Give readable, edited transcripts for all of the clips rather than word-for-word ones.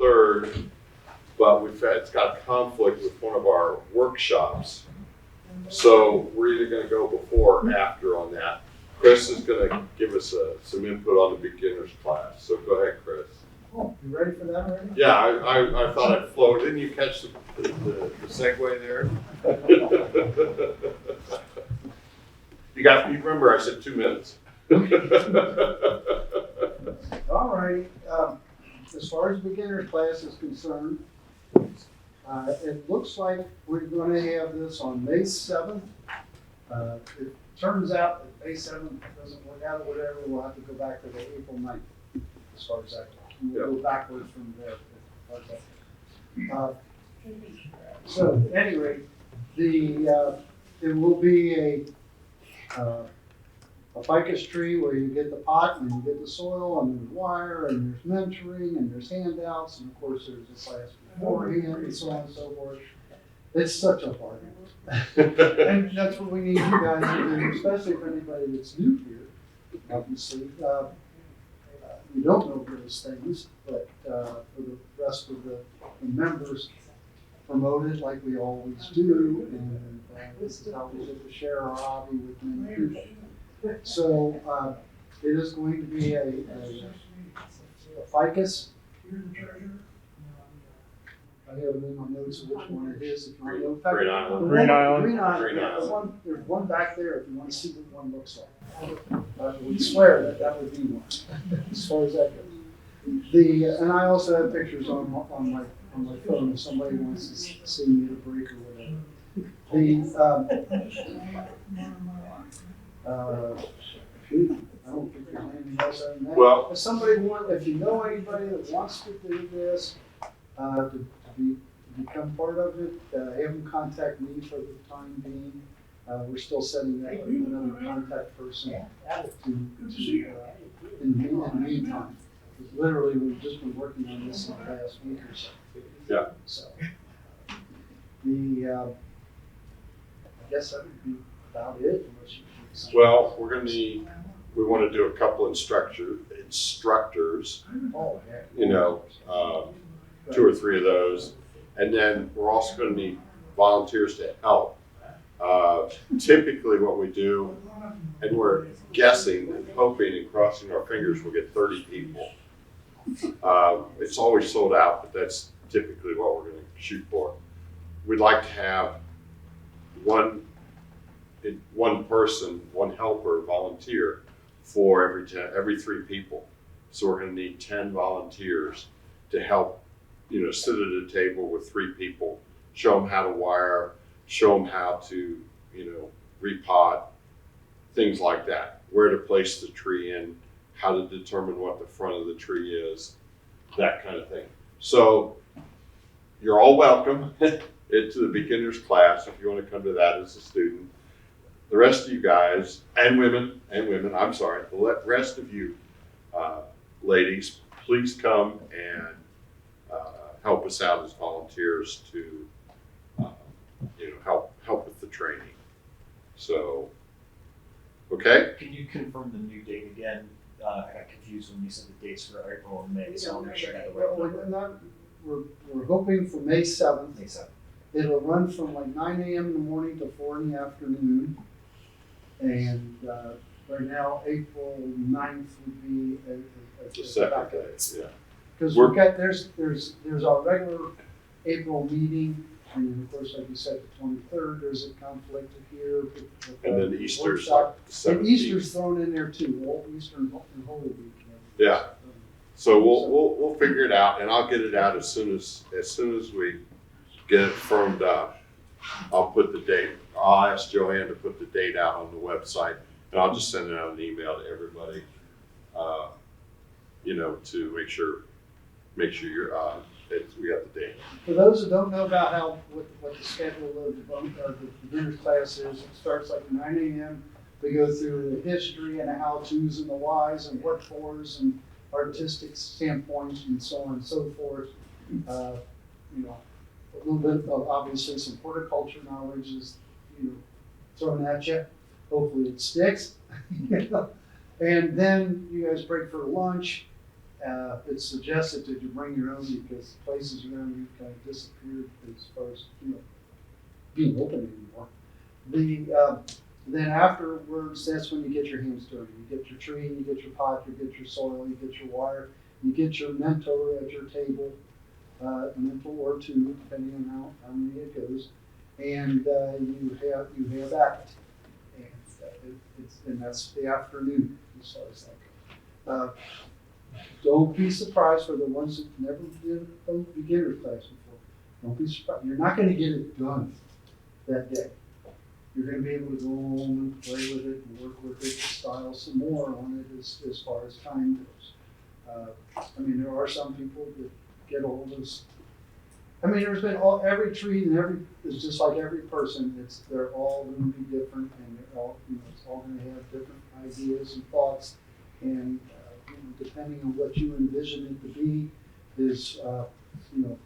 3rd, but it's got conflict with one of our workshops. So we're either gonna go before or after on that. Chris is gonna give us some input on the beginner's class. So go ahead, Chris. Oh, you ready for that already? Yeah, I thought I'd flow. Didn't you catch the segue there? You remember I said 2 minutes. All righty. As far as beginner class is concerned, it looks like we're going to have this on May 7th. It turns out that May 7th doesn't work out or whatever, we'll have to go back to the April 9th as far as that goes. We'll go backwards from there as far as that goes. So at any rate, it will be a ficus tree where you get the pot and you get the soil and there's wire and there's mentoring and there's handouts and of course there's a class beforehand and so on and so forth. It's such a party. And that's what we need you guys to do, especially for anybody that's new here, obviously. We don't know those things, but for the rest of the members, promote it like we always do, and this is how we get to share our hobby with many people. So it is going to be a ficus. I have it in my notes of which one it is. If you want to know. Green Island. Green Island. Green Island. There's one back there if you want to see what one looks like. I would swear that would be one, as far as that goes. And I also have pictures on my phone if somebody wants to see me at a break or whatever. Shoot, I don't think there's anything else other than that. Well, If you know anybody that wants to do this, to become part of it, have them contact me for the time being. We're still setting that up with another contact person in the meantime. Because literally, we've just been working on this in the past week or so. Yeah. So, I guess that would be about it. Unless you well, we want to do a couple instructors, oh, yeah. you know, 2 or 3 of those. And then we're also going to need volunteers to help. Typically what we do, and we're guessing and hoping and crossing our fingers, we'll get 30 people. It's always sold out, but that's typically what we're going to shoot for. We'd like to have one person, one helper, volunteer for every 3 people. So we're going to need 10 volunteers to help, sit at a table with 3 people, show them how to wire, show them how to, repot, things like that, where to place the tree in, how to determine what the front of the tree is, that kind of thing. So you're all welcome to the beginner's class if you want to come to that as a student. The rest of you guys, and women, I'm sorry, the rest of you ladies, please come and help us out as volunteers to, help with the training. So, okay? Can you confirm the new date again? I got confused when you said the dates for April and May, so I'll make sure I got the right number. We're hoping for May 7th. May 7th. It'll run from like 9 a.m. in the morning to 4 in the afternoon. And right now, April 9th would be The second day, yeah. Because there's our regular April meeting, and of course, like you said, the 23rd, there's a conflict here. And then Easter's like the 17th. And Easter's thrown in there too, all Easter and Holy Week. Yeah. So we'll figure it out, and I'll get it out as soon as we get it firmed up. I'll put the date. I'll ask Joanne to put the date out on the website, and I'll just send out an email to everybody. To make sure you're we got the date. For those who don't know about what the schedule of the beginner's class is, it starts like 9 a.m. We go through the history and the how-tos and the whys and what fors and artistic standpoints and so on and so forth. A little bit of obviously some horticulture knowledge is thrown at you. Hopefully it sticks. And then you guys break for lunch. It's suggested that you bring your own because places around you kind of disappeared as far as, being open anymore. Then afterwards, that's when you get your hands dirty. You get your tree, you get your pot, you get your soil, you get your wire, you get your mentor at your table, a mentor or two, depending on how many it goes, and you have at it. And that's the afternoon as far as that goes. Don't be surprised for the ones that never did a beginner class before. Don't be surprised. You're not going to get it done that day. You're going to be able to go home and play with it and work with it, style some more on it as far as time goes. There are some people that get old as. There's been every tree and it's just like every person. They're all going to be different, and they're all it's all going to have different ideas and thoughts, and depending on what you envision it to be, is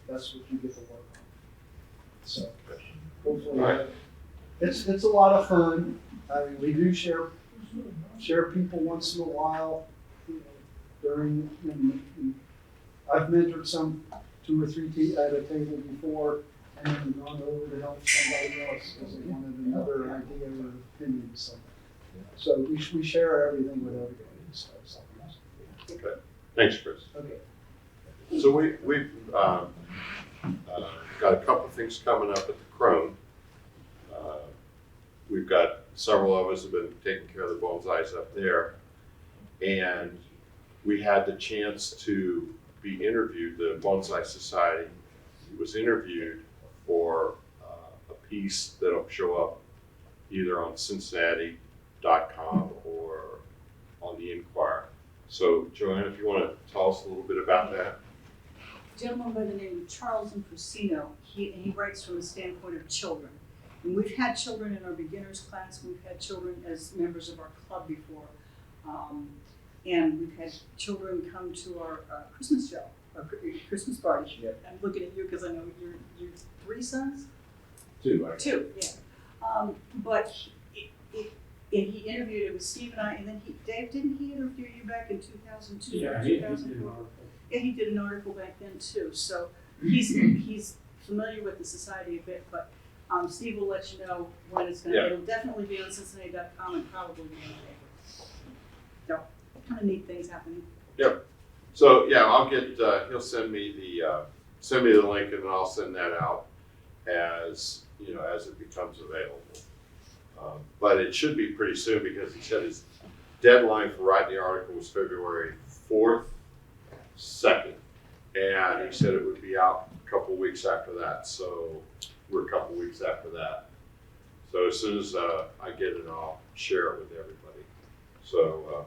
that's what you get to work on. So hopefully, it's a lot of fun. We do share people once in a while. During I've mentored some 2 or 3 at a table before, and then gone over to help somebody else because they wanted another idea or opinion of something. So we share everything with everybody. Okay. Thanks, Chris. Okay. So we've got a couple of things coming up at the Crone. We've got several of us have been taking care of the bonsais up there, and we had the chance to be interviewed. The Bonsai Society was interviewed for a piece that'll show up either on Cincinnati.com or on the Inquirer. So, Joanne, if you want to tell us a little bit about that. A gentleman by the name of Charles Infusino, he writes from the standpoint of children. And we've had children in our beginners class, we've had children as members of our club before. And we've had children come to our Christmas show, our Christmas party. Yep. I'm looking at you because I know you're 3 sons? 2. 2, yeah. But he interviewed it with Steve and I, and then Dave, didn't he interview you back in 2002 or 2004? Yeah, he did an article back then too. So he's familiar with the society a bit, but Steve will let you know when it's going to. It'll definitely be on Cincinnati.com and probably be in the paper. So kind of neat things happening. Yep. So yeah, I'll get. He'll send me the link, and then I'll send that out as it becomes available. But it should be pretty soon because he said his deadline for writing the article was February 4th, 2nd, and he said it would be out a couple weeks after that. So we're a couple weeks after that. So as soon as I get it, I'll share it with everybody. So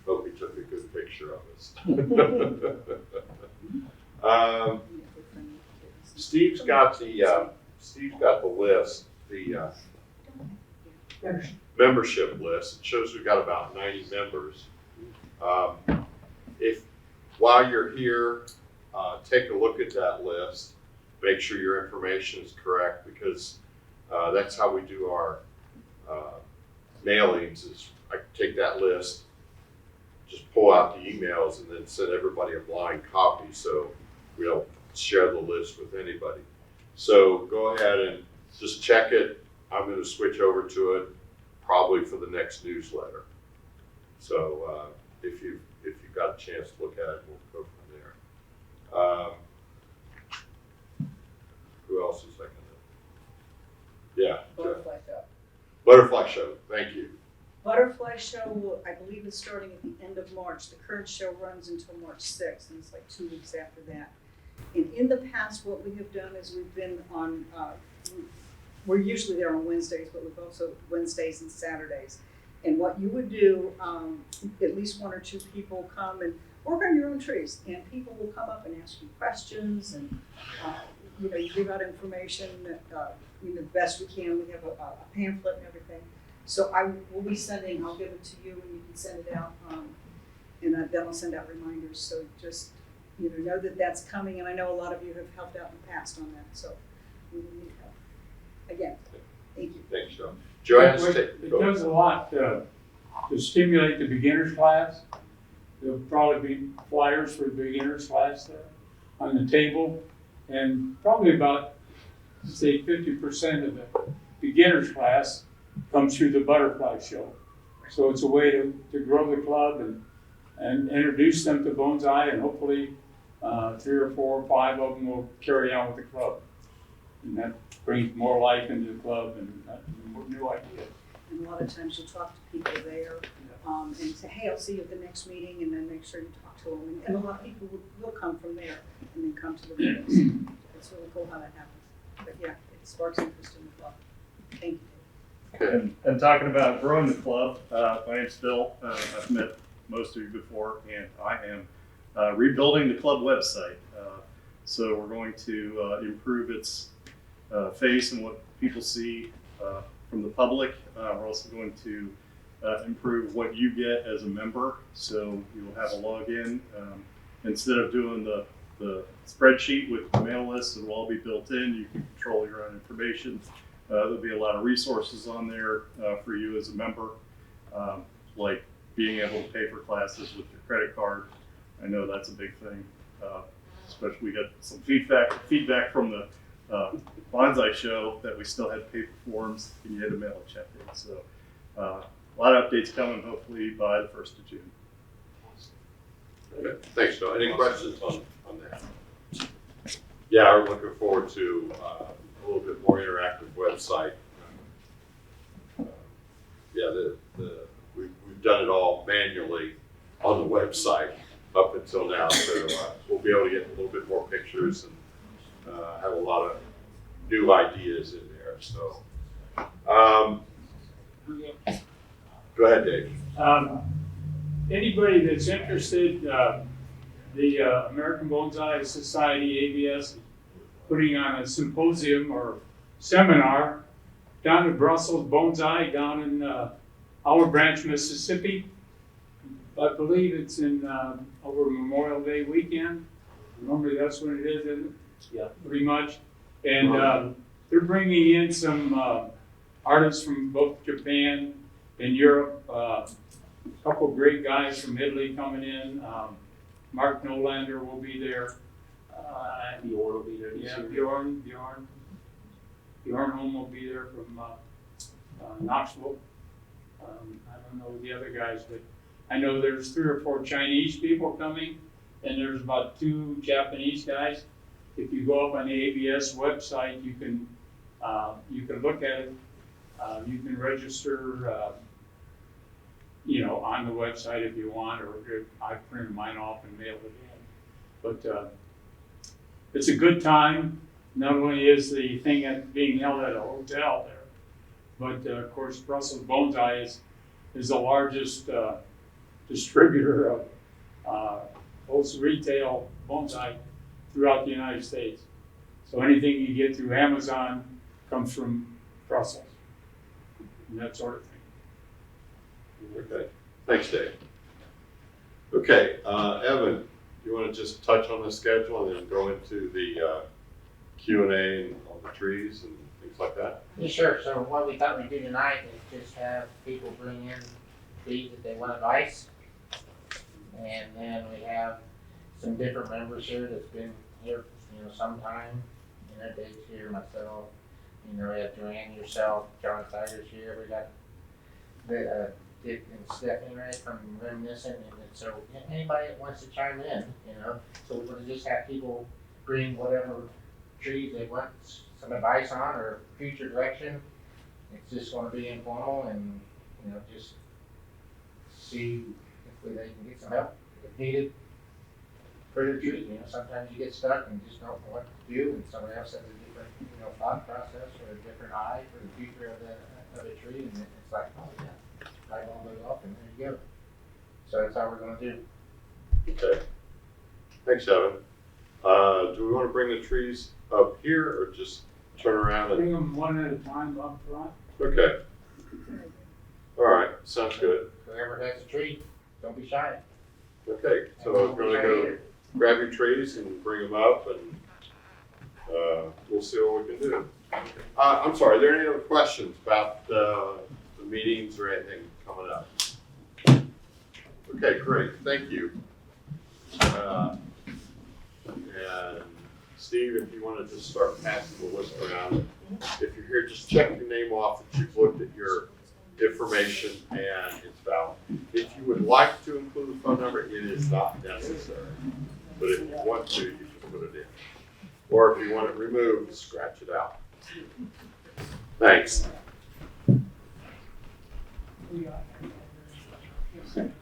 hope he took a good picture of us. Steve's got the list, the membership list. It shows we've got about 90 members. If while you're here, take a look at that list. Make sure your information is correct because that's how we do our mailings. Is I take that list, just pull out the emails, and then send everybody a blind copy so we don't share the list with anybody. So go ahead and just check it. I'm going to switch over to it probably for the next newsletter. So if you've got a chance to look at it, we'll go from there. Who else is I going to? Yeah. Butterfly Show. Butterfly Show. Thank you. Butterfly Show, I believe, is starting at the end of March. The current show runs until March 6th, and it's like 2 weeks after that. And in the past, what we have done is we've been on, we're usually there on Wednesdays, but we've also Wednesdays and Saturdays. And what you would do, at least 1 or 2 people come and work on your own trees, and people will come up and ask you questions, and you give out information the best we can. We have a pamphlet and everything. So I will be sending. I'll give it to you, and you can send it out, and then I'll send out reminders. So just know that that's coming, and I know a lot of you have helped out in the past on that. So we need help. Again, thank you. Thanks, Joe. Joanne, It does a lot to stimulate the beginner's class. There'll probably be flyers for the beginners class there on the table. And probably about, say, 50% of the beginners class comes through the butterfly show. So it's a way to grow the club and introduce them to bonsai, and hopefully 3 or 4 or 5 of them will carry on with the club. And that brings more life into the club and more new ideas. And a lot of times you'll talk to people there, and say, hey, I'll see you at the next meeting, and then make sure you talk to them. And a lot of people will come from there and then come to the meetings. It's really cool how that happens. But yeah, it sparks interest in the club. Thank you. Okay. And talking about growing the club, my name's Phil. I've met most of you before, and I am rebuilding the club website. So we're going to improve its face and what people see from the public. We're also going to improve what you get as a member. So you'll have a login. Instead of doing the spreadsheet with the mail list, it'll all be built in. You can control your own information. There'll be a lot of resources on there for you as a member, like being able to pay for classes with your credit card. I know that's a big thing, especially we got some feedback from the Bonsai show that we still had paper forms and you had to mail a check in. So a lot of updates coming hopefully by the 1st of June. Okay. Thanks, Phil. Any questions on that? Yeah, we're looking forward to a little bit more interactive website. We've done it all manually on the website up until now, so we'll be able to get a little bit more pictures and have a lot of new ideas in there. So, go ahead, Dave. Anybody that's interested, the American Bonsai Society, ABS, is putting on a symposium or seminar down in Brussels, Bonsai, down in Olive Branch, Mississippi. I believe it's in over Memorial Day weekend. Normally that's when it is, isn't it? Yeah. Pretty much. And they're bringing in some artists from both Japan and Europe. A couple of great guys from Italy coming in. Mark Nolander will be there. Bjorn will be there this Yeah, year. Bjorn Holm will be there from Knoxville. I don't know the other guys, but I know there's 3 or 4 Chinese people coming, and there's about 2 Japanese guys. If you go up on the ABS website, you can look at it. You can register, on the website if you want, or I printed mine off and mailed it in. But it's a good time. Not only is the thing being held at a hotel there, but of course Brussels Bonsai is the largest distributor of most retail bonsai throughout the United States. So anything you get through Amazon comes from Brussels and that sort of thing. Okay. Thanks, Dave. Okay, Evan, you want to just touch on the schedule and then go into the Q&A on the trees and things like that? Yeah, sure. So what we thought we'd do tonight is just have people bring in trees that they want advice. And then we have some different members here that's been here, sometime. Dave's here, myself. We have Joanne, yourself, John Tiger's here. We got Dick and Stephanie, right, from Reminiscent. And so anybody that wants to chime in, so we're going to just have people bring whatever trees they want some advice on or future direction. It's just going to be informal and, just see if they can get some help if needed for the tree. Sometimes you get stuck and just don't know what to do, and somebody else has a different, thought process or a different eye for the future of a tree, and it's like, oh yeah, light all goes off and there you go. So that's how we're going to do. Okay. Thanks, Evan. Do we want to bring the trees up here or just turn around and? Bring them one at a time up front. Okay. All right. Sounds good. Whoever has a tree, don't be shy. Okay. So we're going to go grab your trees and bring them up, and we'll see what we can do. I'm sorry. Are there any other questions about the meetings or anything coming up? Okay, great, thank you. And Steve, if you want to just start passing the list around, if you're here, just check your name off that you've looked at your information and it's valid. If you would like to include a phone number, it is not necessary. But if you want to, you can put it in. Or if you want it removed, scratch it out. Thanks.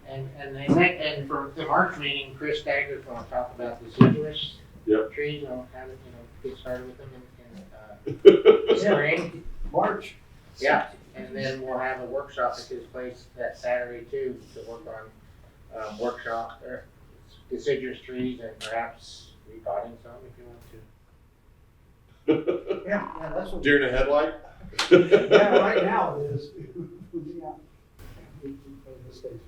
And for the March meeting, Chris Dagger's gonna talk about deciduous Yep. trees, and how to, get started with them in Okay. spring. March. Yeah, and then we'll have a workshop at his place that Saturday too, to work on, workshop, or deciduous trees and perhaps repotting some if you want to. Yeah, that's what. Deer in the headlight? Yeah, right now it is. Yeah. The station.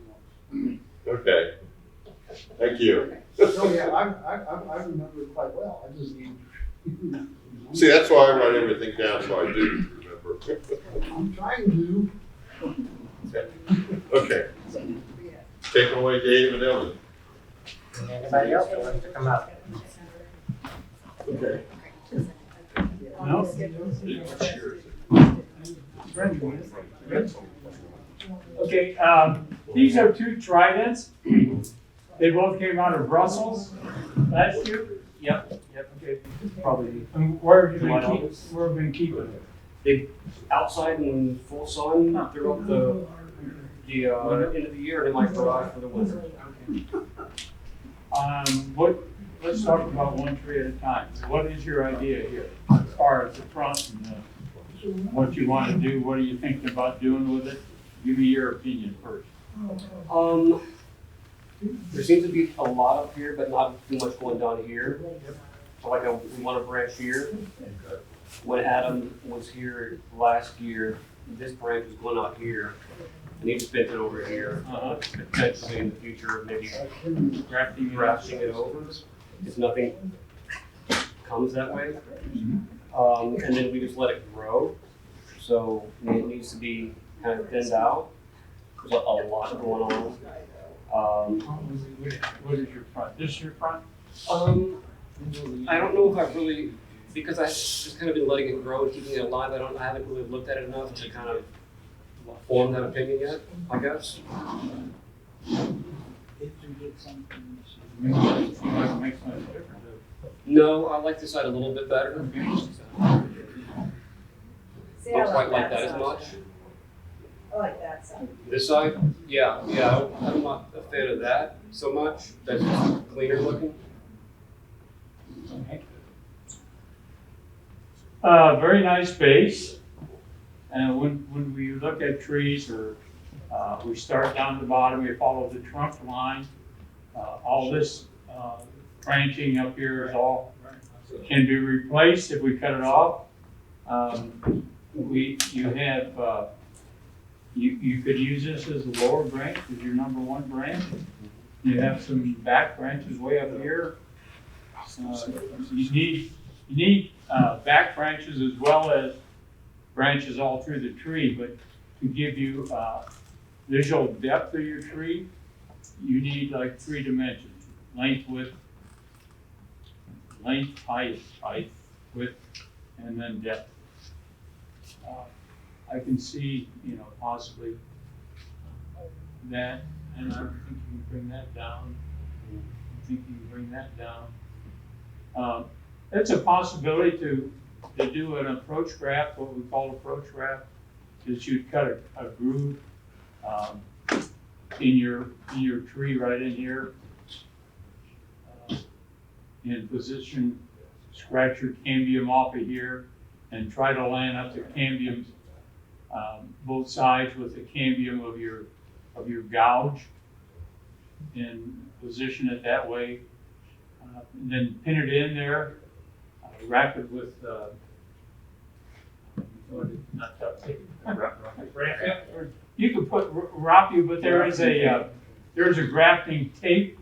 Okay. Thank you. Oh, yeah, I remember it quite well. I just need. See, that's why I write everything down so I do remember. I'm trying to. Okay. Take it away, Dave and Ellen. Anybody else that wants to come up? Okay. No? Okay, these are two tridents. They both came out of Brussels last year. Yep, okay. Probably And where have you been keeping them? outside in full sun throughout the end of the year and in my garage for the winter. Let's talk about one tree at a time. What is your idea here as far as the front and what you want to do? What are you thinking about doing with it? Give me your opinion first. There seems to be a lot up here, but not too much going down here. So like we want to branch here. When Adam was here last year, this branch was going out here, and he just bent it over here. Potentially in the future, maybe grafting it over. If nothing comes that way. And then we just let it grow. So it needs to be kind of thinned out. There's a lot going on. What is your front? This your front? I don't know if I really, because I've just kind of been letting it grow and keeping it alive. I haven't really looked at it enough to kind of form that opinion yet, I guess. Makes much difference. No, I like this side a little bit better. Don't quite like that as much. I like that side. This side, yeah, I'm not a fan of that so much. That's just cleaner looking. Very nice base. And when we look at trees or we start down the bottom, we follow the trunk line. All this branching up here is all can be replaced if we cut it off. You could use this as a lower branch, as your number one branch. You have some back branches way up here. You need back branches as well as branches all through the tree, but to give you visual depth of your tree, you need like 3 dimensions: length, height, width, and then depth. I can see, possibly that, and I think you can bring that down. It's a possibility to do an approach graft, what we call approach graft, is you'd cut a groove in your tree right in here, in position, scratch your cambium off of here, and try to line up the cambiums both sides with the cambium of your gouge, and position it that way. And then pin it in there, wrap it with not duct tape. You could put raffia, but there's a grafting tape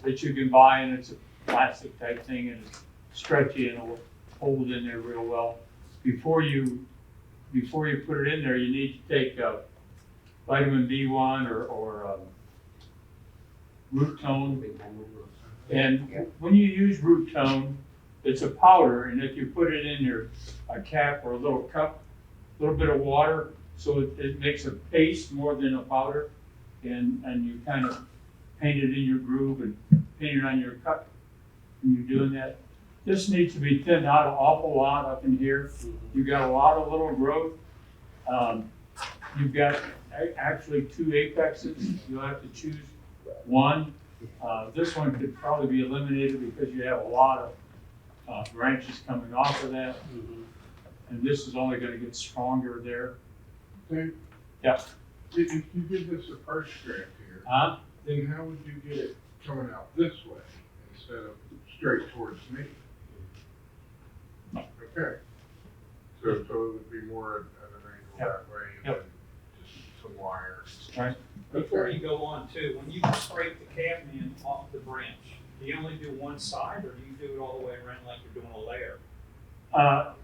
that you can buy, and it's a plastic type thing, and it's stretchy and it'll hold in there real well. Before you put it in there, you need to take vitamin B1 or root tone. And when you use root tone, it's a powder, and if you put it in a cap or a little cup, a little bit of water, so it makes a paste more than a powder, and you kind of paint it in your groove and paint it on your cup, and you're doing that. This needs to be thinned out an awful lot up in here. You've got a lot of little growth. You've got actually 2 apexes. You'll have to choose one. This one could probably be eliminated because you have a lot of branches coming off of that. And this is only gonna get stronger there. Dave? Yeah. If you did this a first strip here, Huh? then how would you get it coming out this way instead of straight towards me? Okay. So it would be more at an angle that way and then just some wire. Right. Before you go on too, when you scrape the cadmium off the branch, do you only do one side or do you do it all the way around like you're doing a layer?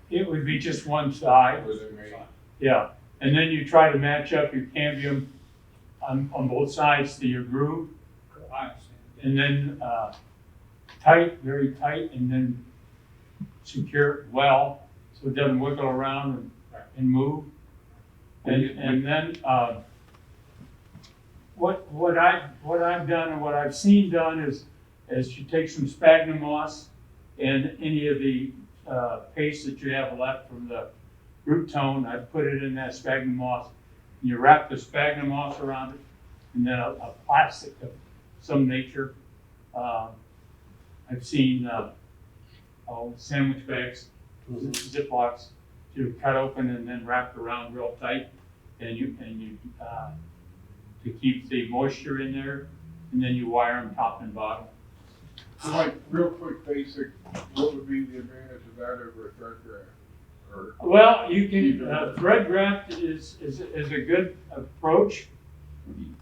It would be just one side. Was it me? Yeah. And then you try to match up your cambium on both sides to your groove. I understand. And then tight, very tight, and then secure it well so it doesn't wiggle around and move. And then what I've done and what I've seen done is you take some sphagnum moss and any of the paste that you have left from the root tone. I put it in that sphagnum moss. And you wrap the sphagnum moss around it, and then a plastic of some nature. I've seen sandwich bags, Ziplocs, to cut open and then wrap around real tight, and you to keep the moisture in there, and then you wire them top and bottom. Like, real quick, basic, what would be the advantage of that over a thread graft? Or Well, you can thread graft is a good approach.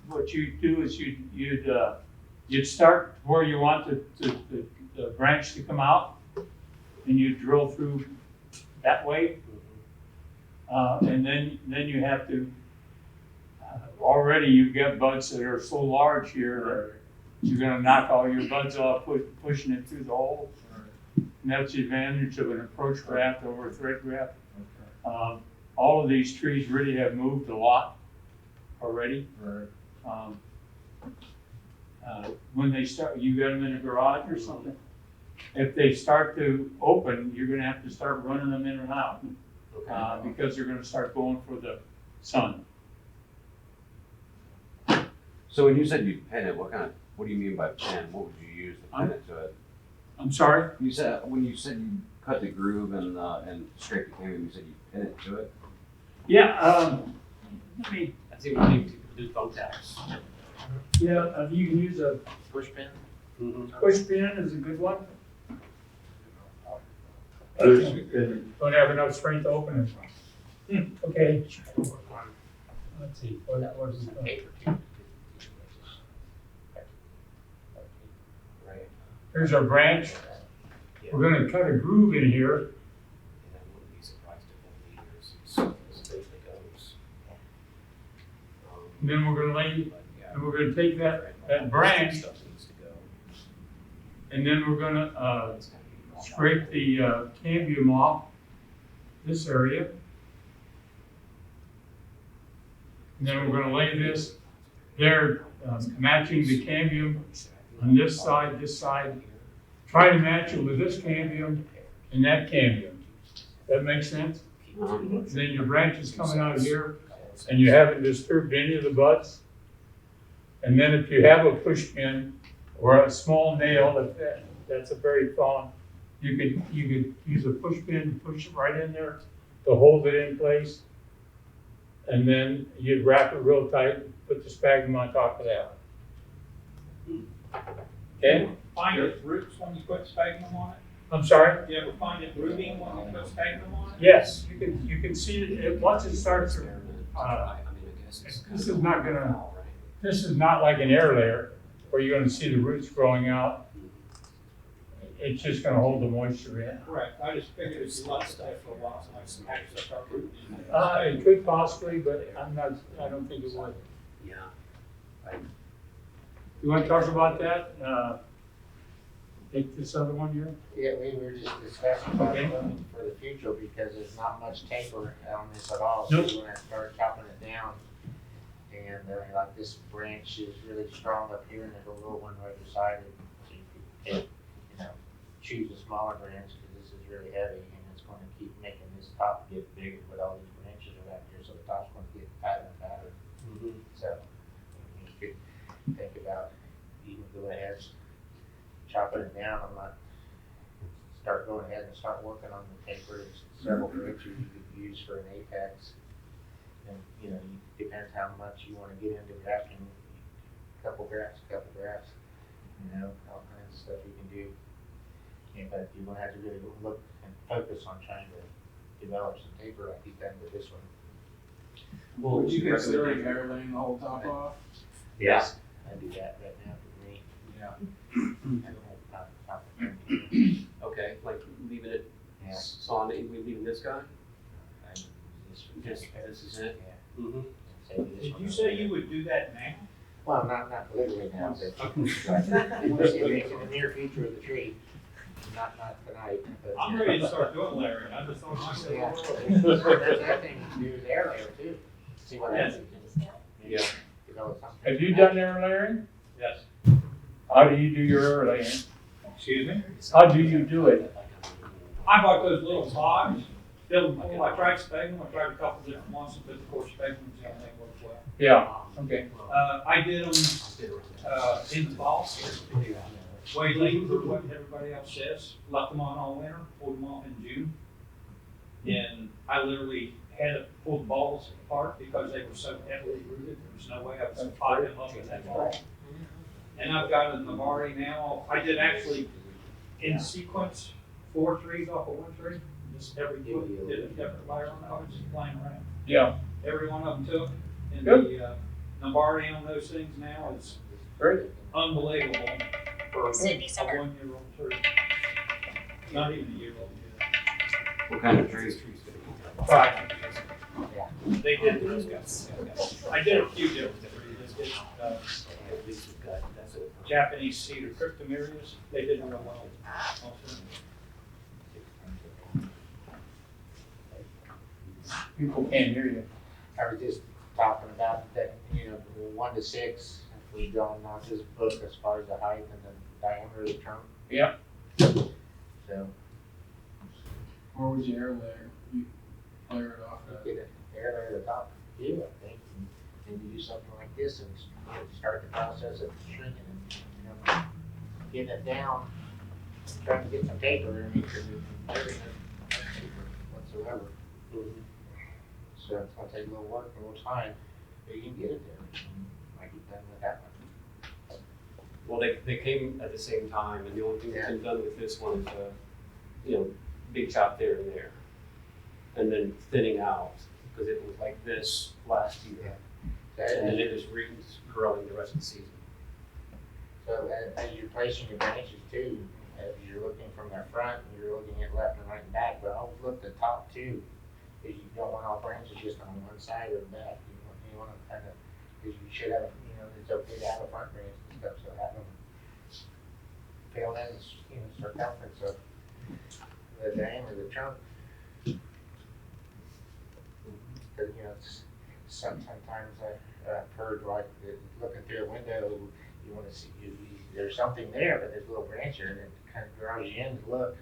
What you do is you'd start where you want the branch to come out, and you drill through that way, and then you have to. Already you've got buds that are so large here that you're going to knock all your buds off pushing it through the hole. And that's the advantage of an approach graft over a thread graft. All of these trees really have moved a lot already. Right. When they start, you got them in a garage or something. If they start to open, you're going to have to start running them in and out because they're going to start going for the sun. So when you said you pen it, what do you mean by pen? What would you use to pen it to it? I'm sorry? When you said you cut the groove and scrape the cambium, you said you pin it to it? Yeah, let me, I think we need to do thumbtacks. yeah, you can use a Push pin? push pin is a good one. Don't have enough strength to open it. Okay. Let's see, what is it? Paper too. Here's our branch. We're gonna cut a groove in here. And then we're gonna take that branch, and then we're gonna scrape the cambium off this area. And then we're gonna lay this there, matching the cambium on this side. Try to match it with this cambium and that cambium. That makes sense? Then your branch is coming out here, and you haven't disturbed any of the buds. And then if you have a push pin or a small nail, that's a very fine, you could use a push pin to push it right in there to hold it in place. And then you'd wrap it real tight, put the sphagnum on top of that. Okay? Find its roots when you put sphagnum on it? I'm sorry? Do you ever find it rooting when you put sphagnum on it? Yes, you can see it once it starts to, this is not like an air layer where you're gonna see the roots growing out. It's just gonna hold the moisture in. Correct, I just figured if you left it for a while, like some actually start rooting. It could possibly, but I don't think it would. Yeah. You wanna talk about that? Take this other one here. Yeah, we were just discussing about Okay. moving for the future because there's not much taper on this at all. Nope. So we're gonna start chopping it down. And like this branch is really strong up here and there's a little one right beside it. So you could, choose a smaller branch because this is really heavy and it's gonna keep making this top get bigger with all these branches around here. So the top's gonna get fatter and fatter. So you could think about even go ahead, chopping it down. I'm not start going ahead and start working on the taper. There's several branches you could use for an apex. And it depends how much you want to get into grafting. Couple grafts, all kinds of stuff you can do. Yeah, but you're gonna have to really look and focus on trying to develop some taper like you've done with this one. Well, Would you consider recommend- hair laying the whole top off? Yes. I do that right now for me. Yeah. I don't have time. Okay, like leaving it, Yeah. so on, we leaving this guy? This is it? Yeah. Mm-hmm. Say this Did one you over say there. you would do that now? Well, not literally now, but it's in the near future of the tree. Not tonight, but. I'm ready to start doing layering, I just thought you Yeah. said. That's the other thing you do is air layer too. See what happens. Yeah. Develop something. Have you done air layering? Yes, How do you do your air layering? excuse me? How do you do it? I bought those little pods, built them, I tried specking them, I tried a couple different ones, but of course specking them, they work well. Yeah, okay. I did them, in the fall, way later than what everybody else says, left them on all winter, pulled them off in June. And I literally had to pull the balls apart because they were so heavily rooted, there was no way I was potting them up in that fall. And I've got a Navarre now, I did actually in sequence 4 trees off of one tree, just every foot did a different layer on it, I was just playing around. Yeah, Every one of them took, and Good. the Navarre on those things now is great. unbelievable for a 1-year-old tree. Not even a year old yet. What kind of trees? Right. They did those guys. I did a few different trees. I did, Japanese cedar cryptomerias. They did real well. Also. People can't hear you. I was just talking about that, 1 to 6, if we go on this book as far as the height and the diameter of the trunk. Yeah. So, Or would you air layer? You layer it off that? get an air layer at the top view, I think, and you do something like this and start the process of shrinking it, getting it down, trying to get some taper, because there's no taper whatsoever. So it's gonna take a little work and a little time, but you can get it there, like you've done with that one. Well, they came at the same time, and the only thing that's been done with this one is, big chop there and there. And then thinning out, because it was like this last year. And then it was growing the rest of the season. So as you're placing your branches too, if you're looking from the front, you're looking at left and right and back, but always look at the top too. Because you don't want all branches just on one side or the back. You want to kind of, because you should have, it's okay to have a front branch and stuff, so have them fill in, circumference of the diameter of the trunk. Because, sometimes I've heard like looking through a window, you want to see, there's something there, but there's a little branch here, and it kind of draws you in to look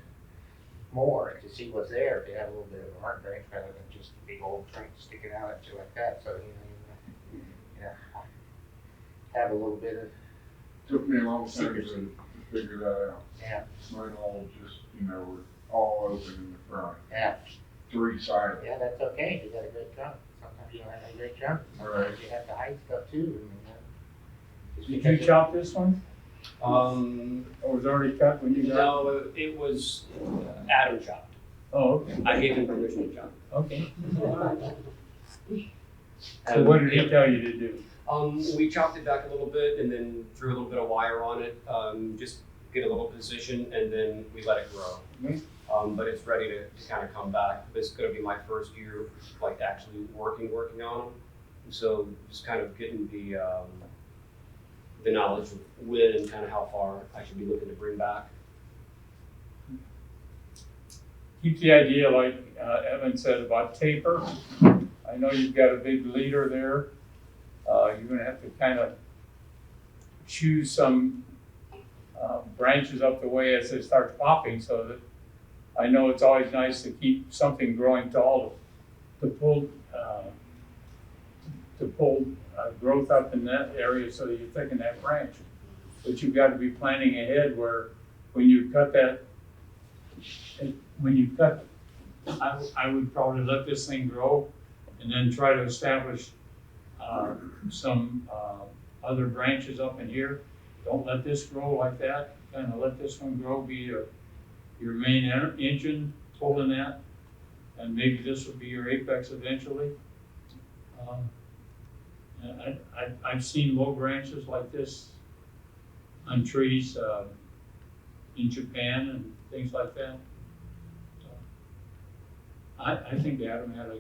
more to see what's there. If you have a little bit of a hard branch rather than just a big old trunk sticking out at you like that. So have a little bit of Took me a long time secrecy. to figure that out. Yeah, Mine all just, were all open in the front, yeah, 3-sided. yeah. That's okay. You got a great trunk. Sometimes you don't have a great trunk. Sometimes you have to hide stuff too. Just Did because you chop this one? Or was it already cut when you got it? No, it was Adam chopped. Oh, okay. I gave him permission to chop. Okay. So what did he tell you to do? We chopped it back a little bit and then threw a little bit of wire on it, just get a little position, and then we let it grow. Mhm. But it's ready to kind of come back. It's gonna be my first year, like actually working on them. So just kind of getting the the knowledge of when and kind of how far I should be looking to bring back. Keep the idea like Evan said about taper. I know you've got a big leader there. You're gonna have to kind of choose some branches up the way as they start popping, so that I know it's always nice to keep something growing tall to pull growth up in that area so that you thicken that branch. But you've got to be planning ahead where when you cut that, I would probably let this thing grow and then try to establish some other branches up in here. Don't let this grow like that. Kind of let this one grow, be your main engine pulling that, and maybe this will be your apex eventually. I've seen low branches like this on trees in Japan and things like that. I think Adam had a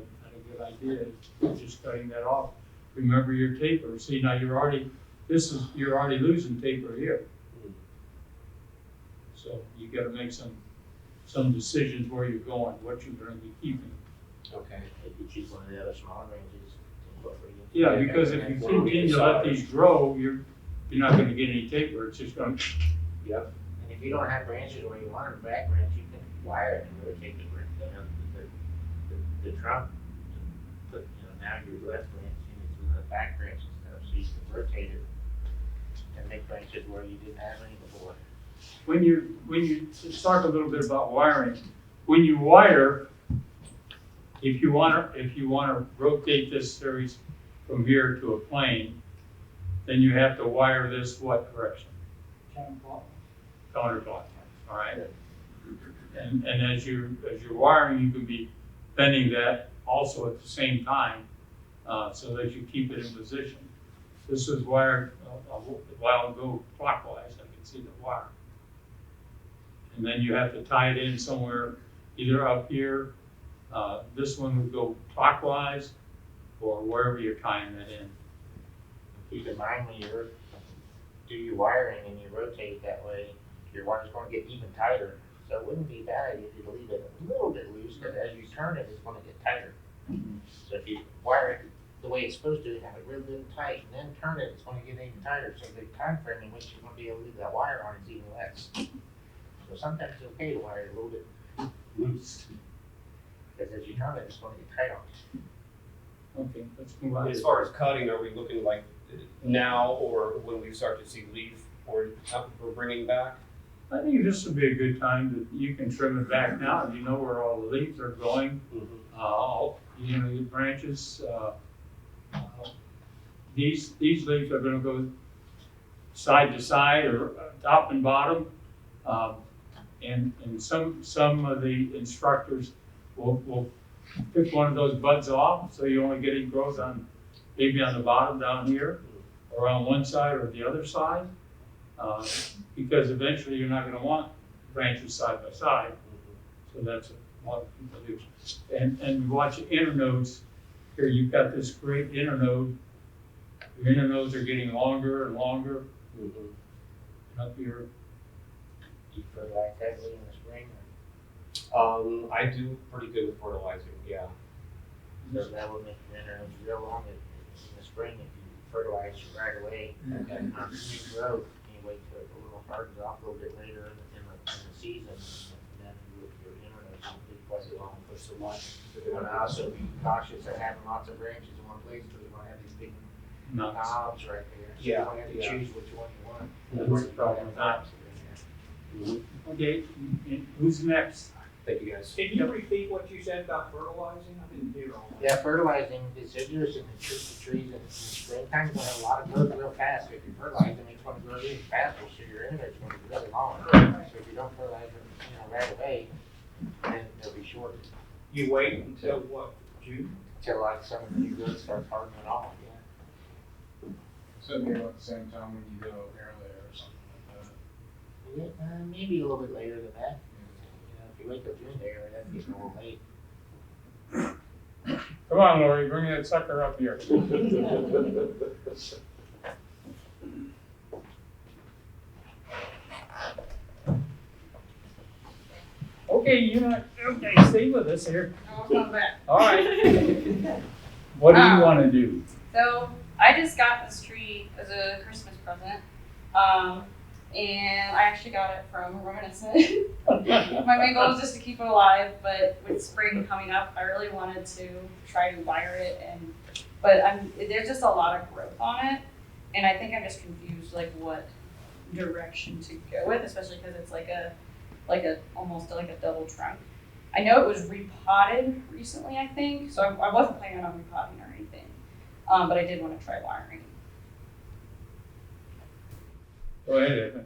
good idea of just cutting that off. Remember your taper. See, now you're already losing taper here. So you got to make some decisions where you're going, what you're going to be keeping. Okay. If you choose one of the other smaller ranges, what were you? Yeah, because if you continue to let these grow, you're not going to get any taper. It's just going to. Yep. And if you don't have branches where you want them back branch, you can wire it and rotate the trunk. But now your left branch is the back branch and stuff, so you can rotate it and make branches where you didn't have any before. When you let's talk a little bit about wiring. When you wire, if you want to rotate this series from here to a plane, then you have to wire this what direction? Counterclockwise. All right. And as you're wiring, you can be bending that also at the same time, so that you keep it in position. This was wired a while ago clockwise. I can see the wire. And then you have to tie it in somewhere, either up here. This one would go clockwise, or wherever you're tying that in. Keep in mind when you do your wiring and you rotate that way, your wire's going to get even tighter. So it wouldn't be a bad idea to leave it a little bit loose, because as you turn it, it's going to get tighter. So if you wire it the way it's supposed to, have it really tight, and then turn it, it's going to get even tighter. So the time frame in which you're going to be able to leave that wire on is even less. So sometimes it's okay to wire it a little bit loose, because as you turn it, it's going to get tight on it. Okay, let's move on. As far as cutting, are we looking like now or when we start to see leaf or we're bringing back? I think this would be a good time that you can trim it back now, and you know where all the leaves are going. Your branches. These leaves are going to go side to side or top and bottom, and some of the instructors will pick one of those buds off, so you're only getting growth on maybe on the bottom down here, or on one side or the other side. Because eventually you're not going to want branches side by side. So that's what a lot of people do. And watch internodes. Here you've got this great internode. Your internodes are getting longer and longer. Up here. Do you fertilize heavily in the spring? I do pretty good with fertilizing, yeah. So that would make your internodes real long in the spring if you fertilize right away. Okay. New growth. Wait till it a little hardens off a little bit later in the season, and then your internodes will be quite long. Push so much. You want to also be cautious of having lots of branches in one place, because you're going to have these big knobs right there. So Yeah, you want to have to choose which one you want. That's the problem with that. Okay, who's next? Thank you guys. Can you repeat what you said about fertilizing? I didn't hear all that. Yeah, fertilizing deciduous and the trees in the springtime will have a lot of growth real fast. If you fertilize them, it's going to grow really fast, so your internode's going to be really long. So if you don't fertilize them, right away, then they'll be short. You wait until what, June? Until like some of the new growth starts hardening off. Yeah. So maybe about the same time when you go earlier or something like that. Yeah, maybe a little bit later than that. If you wait till June there, that's getting a little late. Come on, Lori, bring that sucker up here. Okay, okay, stay with us here. I'll come back. All right. What do you wanna do? So I just got this tree as a Christmas present. And I actually got it from Reminiscent. My main goal is just to keep it alive, but with spring coming up, I really wanted to try to wire it but there's just a lot of growth on it, and I think I'm just confused like what direction to go with, especially because it's almost like a double trunk. I know it was repotted recently, I think, so I wasn't planning on repotting or anything, but I did want to try wiring. Go ahead, Evan.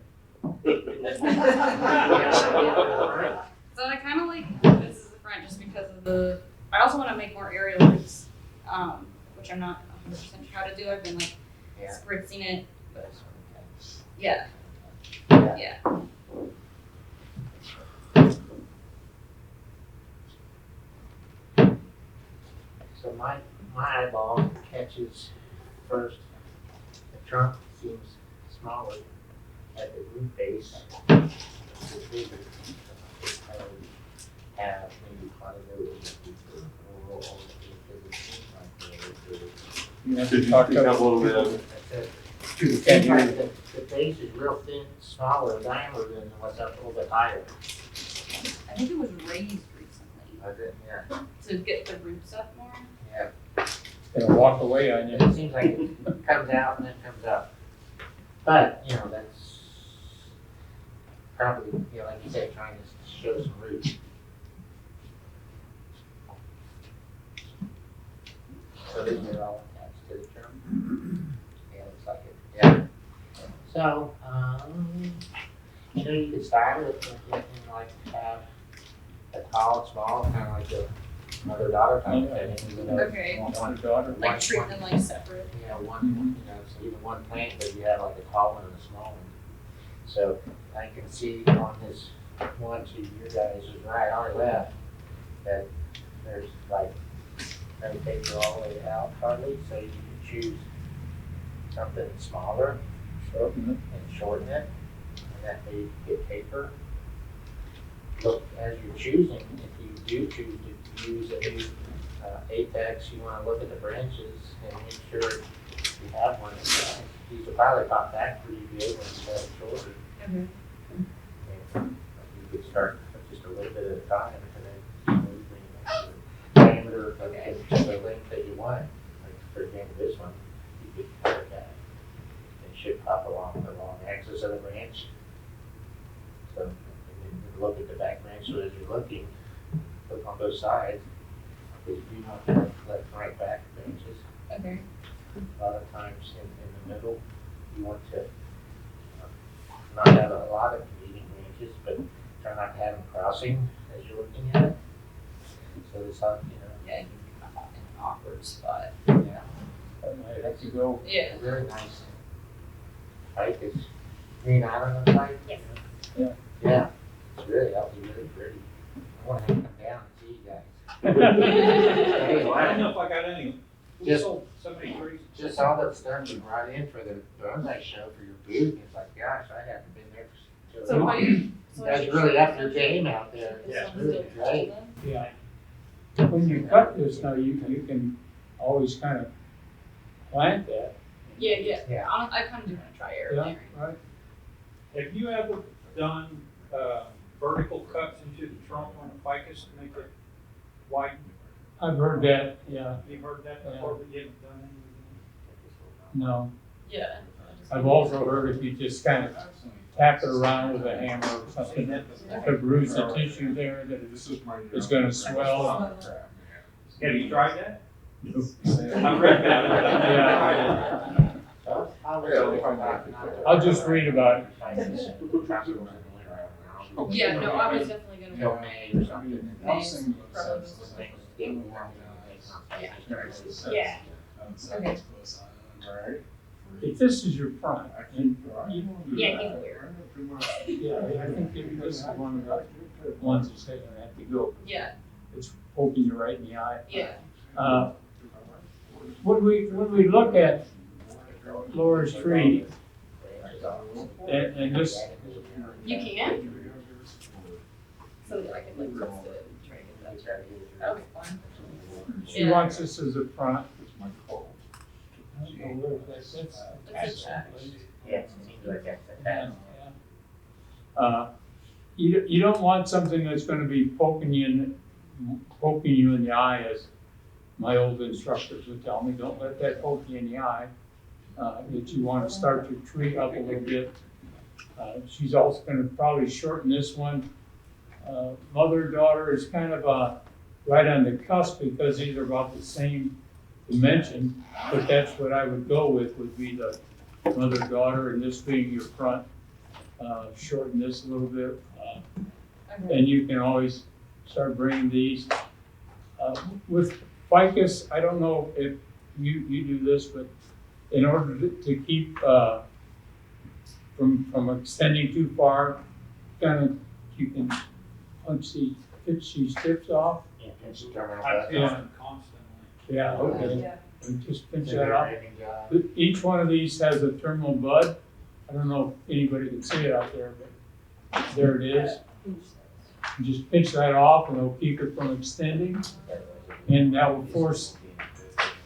So I kind of like this is the front just because of I also want to make more aerial roots, which I'm not 100% sure how to do. I've been like spritzing it, but yeah. Yeah. So my eyeball catches first, the trunk seems smaller at the root base. It's bigger. I have maybe quite a little deeper or because it seems like they're You have to talk up a little bit. it seems like the base is real thin, smaller diameter than what's up a little bit higher. I think it was raised recently Yeah. to get the roots up more. Yeah. Gonna walk away on you. It seems like it comes out and then comes up. But, that's probably, like you said, trying to show some roots. So these are all attached to the trunk. Yeah, looks like it. Yeah. So, you could style it and like have a tall and small, kind of like a mother-daughter type of thing. Okay. One daughter. Like treat them like separate. Yeah, so even one plant, but you have like a tall one and a small one. So I can see on this one to your guys' right or left that there's like no taper all the way out hardly, so you can choose something smaller, and shorten it, and that may get taper. Look, as you're choosing, if you do choose to use a new apex, you want to look at the branches and make sure you have one. These will probably pop back pretty good when you cut it shorter. Mhm. And you could start with just a little bit at a time and then bring the diameter of the length that you want. Like for example, this one, you could cut it back. It should pop along the long axis of the branch. So, and then look at the back branch. So as you're looking, look on both sides. Because you do want to left and right back branches. Okay. A lot of times in the middle, you want to not have a lot of competing branches, but try not to have them crossing as you're looking at it. So this, Yeah, you can come up in an awkward spot. yeah, That's you go. Yeah. very nice. Right, it's green island on site. Yes. Yeah. Yeah, it's really, that'll be really pretty. I want to come down and see you guys. Hey, I don't wow. know if I got any. We Just- sold so many trees. Just all that stuff you brought in for the bonsai show for your booth, it's like, gosh, I haven't been there for so So long. what You guys really up your game out there. Yeah. It's really great. Yeah. When you cut this now, you can always kind of plant that. Yeah, yeah. Yeah. I kind of do want to try air layering. Right. Have you ever done, vertical cuts into the trunk on a ficus to make it widen? I've heard that, yeah. You've heard that before, but you haven't done anything? No. Yeah. I've also heard if you just kind of tap it around with a hammer or something, to bruise the tissue there, that it's gonna swell. Have you tried that? No. I've read about it. Yeah. I'll just read about it. Yeah, no, I was definitely going Till to. May or something. May, probably. Yeah. Okay. If this is your front, and you, Yeah, he's weird. yeah, I think this is one of the ones that's gonna have to go. Yeah, It's poking you right in the eye. yeah. When we look at Laura's tree, and this, You can? so that I can like post it and try to get that checked. That would be fun. She Yeah. wants this as a front. It's a check. Yeah, it seems like that's a task. You don't want something that's gonna be poking you in the eye, as my old instructors would tell me. Don't let that poke you in the eye. That you wanna start your tree up a little bit. She's also gonna probably shorten this one. Mother, daughter is kind of right on the cusp because these are about the same dimension, but that's what I would go with, would be the mother, daughter, and this being your front. Shorten this a little bit. And you can always start bringing these. With ficus, I don't know if you do this, but in order to keep from extending too far, you can pinch these tips off. Yeah, pinch the terminal I've button. Yeah. done it constantly. Yeah, okay. Yeah. And just pinch Did a that off. raving job. Each one of these has a terminal bud. I don't know if anybody can see it out there, but there it is. You just pinch that off and it'll keep it from extending. And that will force,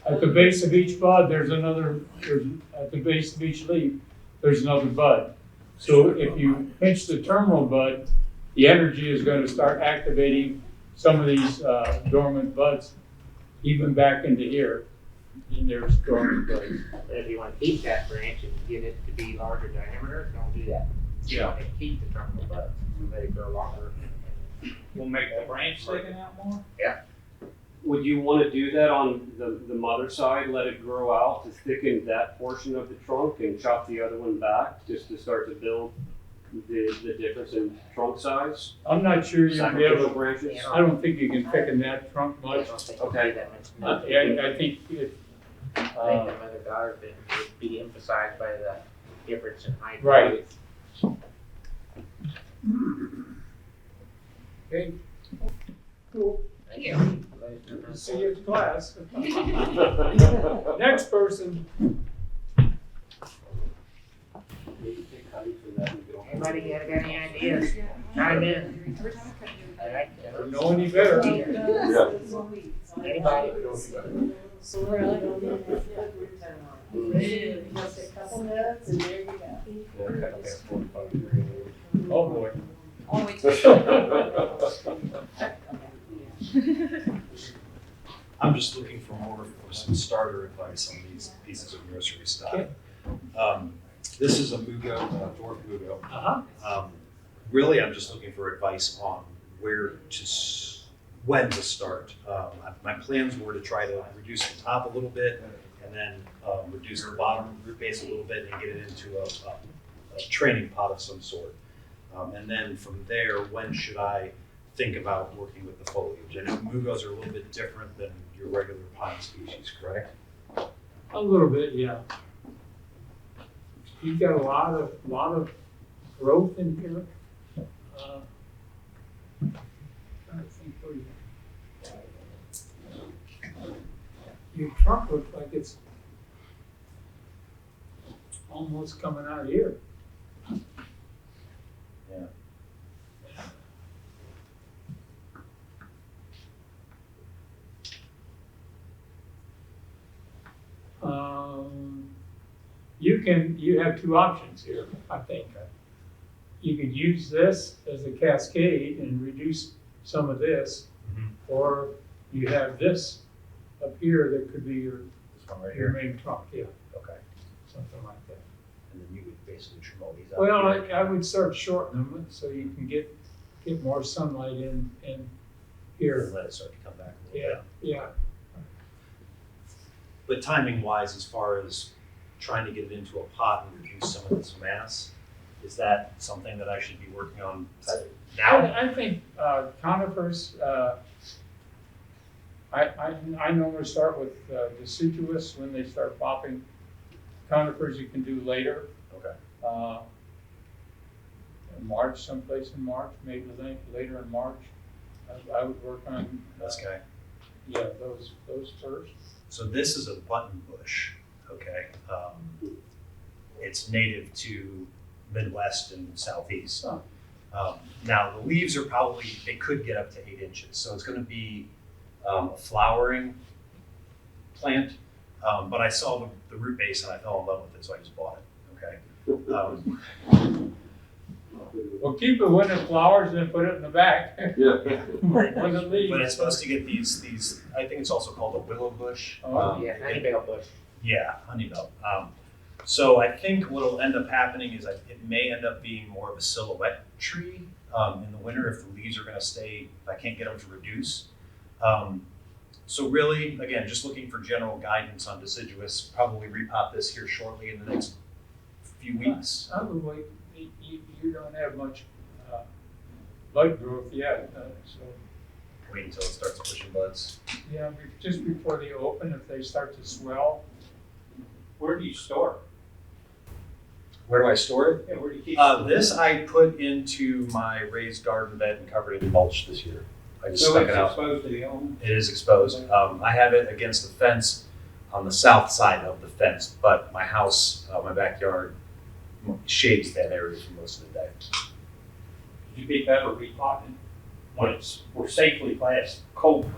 at the base of each bud, at the base of each leaf, there's another bud. So if you pinch the terminal bud, the energy is going to start activating some of these dormant buds, even back into here. And there's dormant buds. But if you want to keep that branch and get it to be larger diameter, don't do that. You Yeah. want to keep the terminal buds, let it grow longer. We'll make the branch sticking out more. Would you want to do that on the mother side, let it grow out to thicken that portion of the trunk and chop the other one back, just to start to build the difference in trunk size? I'm not sure you'll be able to, branches? I don't think you can thicken that trunk I much. don't think Okay. that much. I think it, I think the mother-daughter thing would be emphasized by the difference in height. Right. okay, cool. Thank you. See you in class. Next person. Anybody got any ideas? Chime in. All right. Don't know any better. Anybody? So we're really going to just a couple minutes and there you go. Oh, boy. Always. I'm just looking for some starter advice on these pieces of nursery stuff. Okay. This is a Mugo, dwarf Mugo. Uh-huh. Really, I'm just looking for advice on when to start. My plans were to try to reduce the top a little bit and then reduce the bottom root base a little bit and get it into a training pot of some sort. And then from there, when should I think about working with the foliage? I know Mugos are a little bit different than your regular pine species, correct? A little bit, yeah. You've got a lot of growth in here. Trying to think where your trunk looks like it's almost coming out of here. Yeah. You have two options here, I think. You could use this as a cascade and reduce some of this, Mhm. or you have this up here that could be your This one right your here? main trunk, yeah, Okay. something like that. And then you would basically trim all these out. Well, here. I would start shortening them so you can get more sunlight in And here. let it start to come back a little bit. Yeah. But timing wise, as far as trying to get it into a pot and reduce some of this mass, is that something that I should be working on now? I think conifers, I normally start with deciduous when they start popping. Conifers you can do later. Okay. In March, someplace in March, maybe later in March. I would work on, This guy. yeah, those first. So this is a button bush, okay? It's native to Midwest and Southeast. Oh. Now, the leaves are probably, they could get up to 8 inches, so it's gonna be a flowering plant. But I saw the root base and I fell in love with it, so I just bought it, okay? Well, keep it when it flowers and then put it in the back. Yeah. When it leaves. But it's supposed to get these, I think it's also called a willow bush. Oh, Yeah, honeybell bush. Yeah, honeybell. So I think what'll end up happening is it may end up being more of a silhouette tree in the winter if the leaves are gonna stay, if I can't get them to reduce. So really, again, just looking for general guidance on deciduous, probably repot this here shortly in the next few weeks. I would wait, you don't have much bud growth yet, so, Wait until it starts pushing buds. yeah, just before they open, if they start to swell. Where do you store Where do I store it? it? Yeah, where do you keep This I put into my raised garden bed and covered it in mulch this year. I just So stuck it's it out. exposed to the elements? It is exposed. I have it against the fence on the south side of the fence, but my house, my backyard shades that area for most of the day. Did you pick that or repotting when it's, we're safely past cold,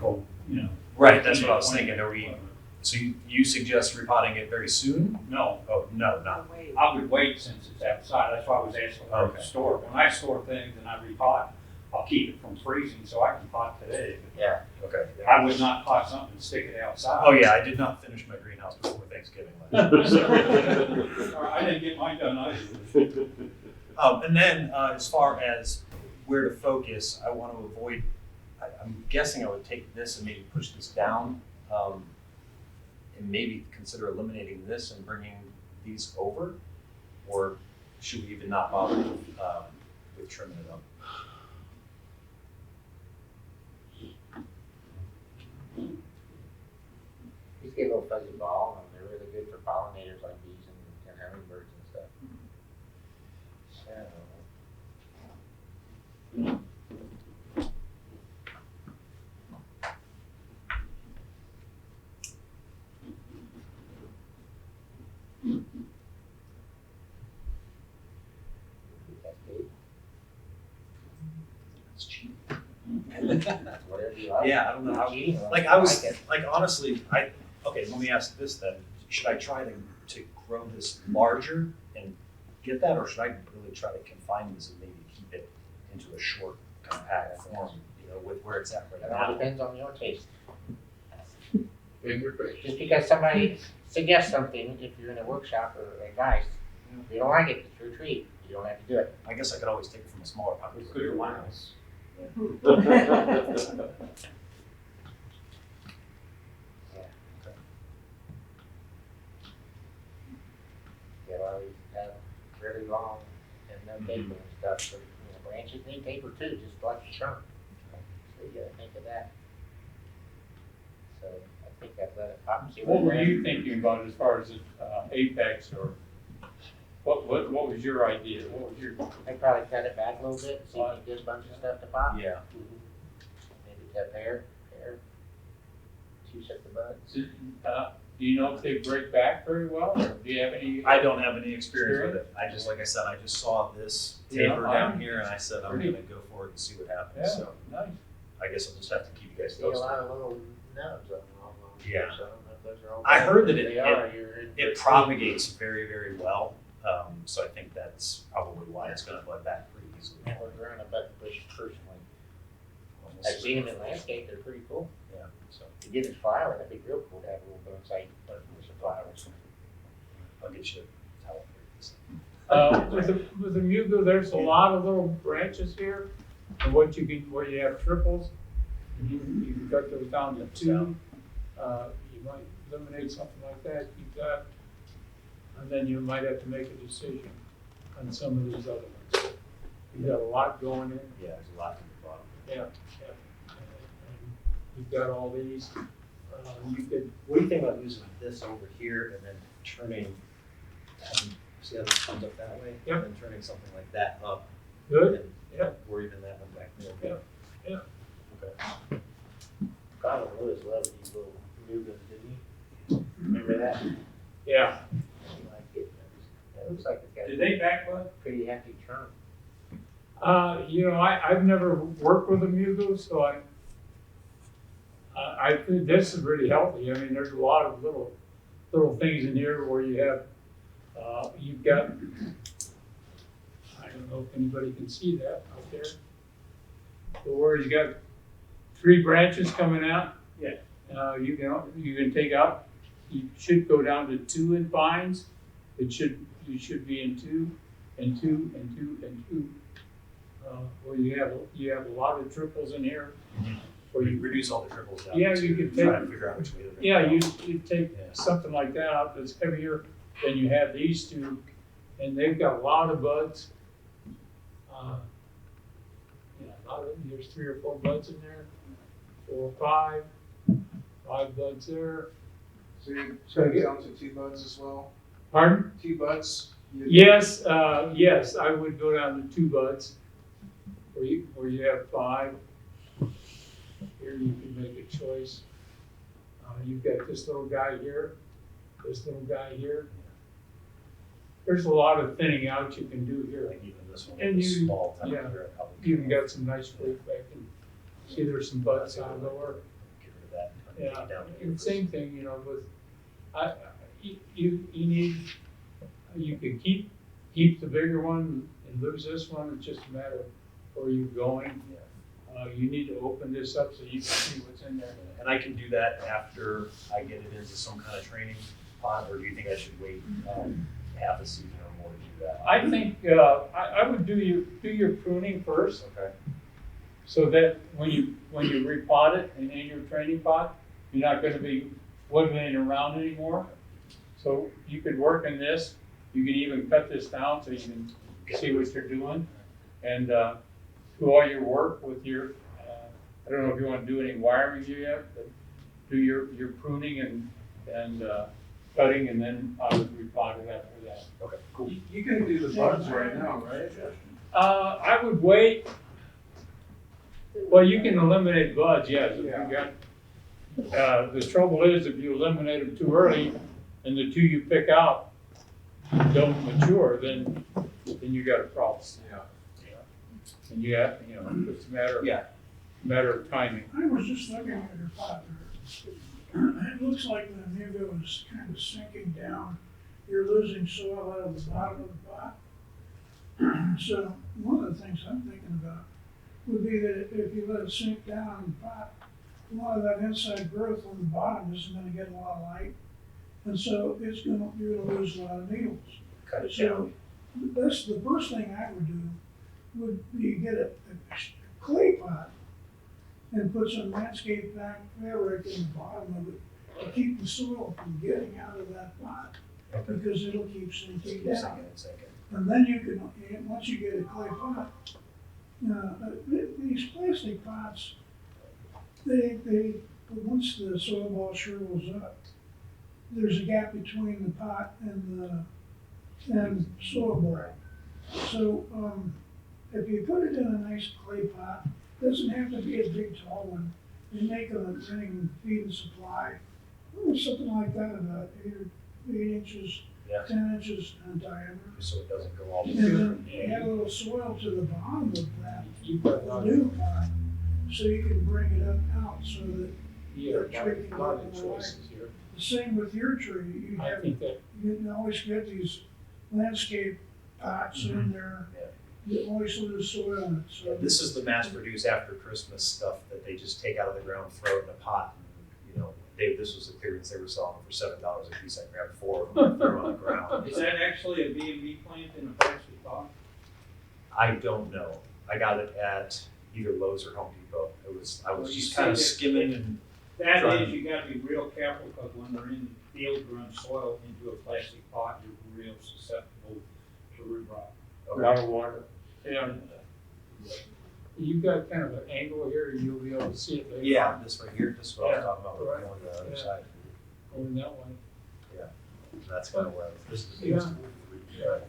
you know? Right, that's what I was thinking. So you suggest repotting it very soon? No, Oh, no, not. I would wait since it's outside, that's why I was asking where Okay. to store it. When I store things and I repot, I'll keep it from freezing so I can pot today. Yeah. Okay. I would not pot something and stick it outside. Oh yeah, I did not finish my greenhouse before Thanksgiving last year. Or I didn't get mine done either. And then as far as where to focus, I want to avoid, I'm guessing I would take this and maybe push this down, and maybe consider eliminating this and bringing these over, or should we even not bother with trimming it up? These get a little fuzzy ball, and they're really good for pollinators like bees and hummingbirds and stuff. So. That's big. It's cheap. Whatever you like. Yeah, I don't know how. Cheating, Like I was, like honestly, okay, let me ask this then. Should I try to grow this larger and get that, or should I really try to confine this and maybe keep it into a short, compact form, you know, with where it's at right It all now? depends on your taste. Just because somebody suggests something, if you're in a workshop or advice, if you don't like it, it's your treat. You don't have to do it. I guess I could always take it from a smaller pot. It's good for my house. You know, these have really long and no taper and stuff, so, you know, branches need taper too, just like the trunk. So you gotta think of that. So I think I've let it pop. See What were it you thinking about as far as apex, or what was your idea? What was your, I'd probably cut it back a little bit, see if you get a bunch of stuff to pop. Yeah. Maybe cut pear, two sets of buds. do you know if they break back very well, or do you have any? I don't have any experience with it. I just, like I said, I just saw this taper Yeah, down here and I said, I'm pretty- gonna go for it and see what Yeah, happens, so nice. I guess I'll just have to keep you guys See a lot posted. of little nubs on all of them. Yeah. So I don't know if those are all. I heard that If it- they are, you're in for a It treat. propagates very, very well, so I think that's probably why it's gonna bud back pretty easily. Never grown a button bush personally. We'll I've see. seen them in landscape, they're pretty cool. Yeah, so You get this flower, that'd be real cool to have a little bonsai button bush of flowers. I'll get you a towel for this. With the Mugo, there's a lot of little branches here, and what you can, where you have triples, you can cut those down to 2. You might eliminate something like that, keep that, and then you might have to make a decision on some of these other ones. You got a lot going in. Yeah, there's a lot to the bottom. Yeah. And you've got all these, you could, What do you think about using this over here and then turning, see how this comes up that way? Yep. And then turning something like that up. good, and- yeah. Or even that one back there. Yeah. Okay. Colin Lewis loved these little Nubans, didn't he? Remember that? Yeah. He liked it. It looks like it's got Did a they back bud? pretty hefty trunk. I've never worked with a Mugo, so I think this is really healthy. I mean, there's a lot of little things in here where you have, you've got, I don't know if anybody can see that out there. But where you got 3 branches coming out. Yeah. You can take out, you should go down to 2 in vines. You should be in 2 and 2 and 2 and 2. Where you have a lot of triples in here. Or you reduce all the triples down. Yeah, to you could try take- to figure out which way they're Yeah, gonna you take Yeah. something like that out that's heavier than you have these 2, and they've got a lot of buds. There's 3 or 4 buds in there, 4 or 5 buds there. So you cut it down to 2 buds as well? Pardon? 2 buds? Yes, yes, I would go down to 2 buds, where you have 5. Here you can make a choice. You've got this little guy here, this little guy here. There's a lot of thinning out you can do here. Like even this one, And this you- small time yeah. here, probably You even got some nice fruit back and see there's some buds on lower. get rid of that. and Yeah, take it down to and same thing, with, you need, you can keep the bigger one and lose this one, it's just a matter of where you're going. You need to open this up so you can see what's in there. And I can do that after I get it into some kind of training pod, or do you think I should wait half a season or more to do that? I think, I would do your pruning first, Okay. so that when you repot it in your training pot, you're not gonna be wiggling around anymore. So you could work in this, you can even cut this down so you can see what you're doing. And, do all your work with your, I don't know if you wanna do any wiring here yet, but do your pruning and cutting, and then I would repot it after that. Okay, cool. You can do the buds right now, right? I would wait. Well, you can eliminate buds, yes, if you got, the trouble is if you eliminate them too early and the 2 you pick out don't mature, then you got a problem. Yeah. And you have, it's a matter of timing. I was just looking at your pot there. It looks like the Mugo is kind of sinking down. You're losing soil out of the bottom of the pot. So one of the things I'm thinking about would be that if you let it sink down in the pot, a lot of that inside growth on the bottom isn't gonna get a lot of light. And so you're gonna lose a lot of needles. Cut it So down. that's the first thing I would do, would be get a clay pot and put some landscape fabric in the bottom of it to keep the soil from getting out of that pot, because it'll keep sinking down. And then you can, once you get a clay pot, these plastic pots, once the soil ball shrivels up, there's a gap between the pot and the soil ball. So, if you put it in a nice clay pot, doesn't have to be a big tall one, you make a running feed and supply, something like that, about 8 inches, Yeah. 10 inches in diameter. So it doesn't go all the And way. then add a little soil to the bottom of that, You've got a the lot new of, pot, so you can bring it up out so that you have a lot of choices here. the same with your tree, you I have, think that, you can always get these landscape pots in there. You always lose soil in it, so. This is the mass produced after Christmas stuff that they just take out of the ground, throw it in a pot. And, this was the clearance they were selling for $7 a piece. I grabbed 4 of them and threw them on the ground. Is that actually a B&B plant in a plastic pot? I don't know. I got it at either Lowe's or Home Depot. I was Well, you just kind of see that- skimming and That Trying. is, you gotta be real careful, because when they're in field growing soil into a plastic pot, you're real susceptible to root rot. a lot of water. And you've got kind of an angle here, you'll be able to see it later. yeah, this right here, this is what I was Yeah. talking about, Right. going to the other Yeah. side. Going that way. That's kind of where this is Yeah.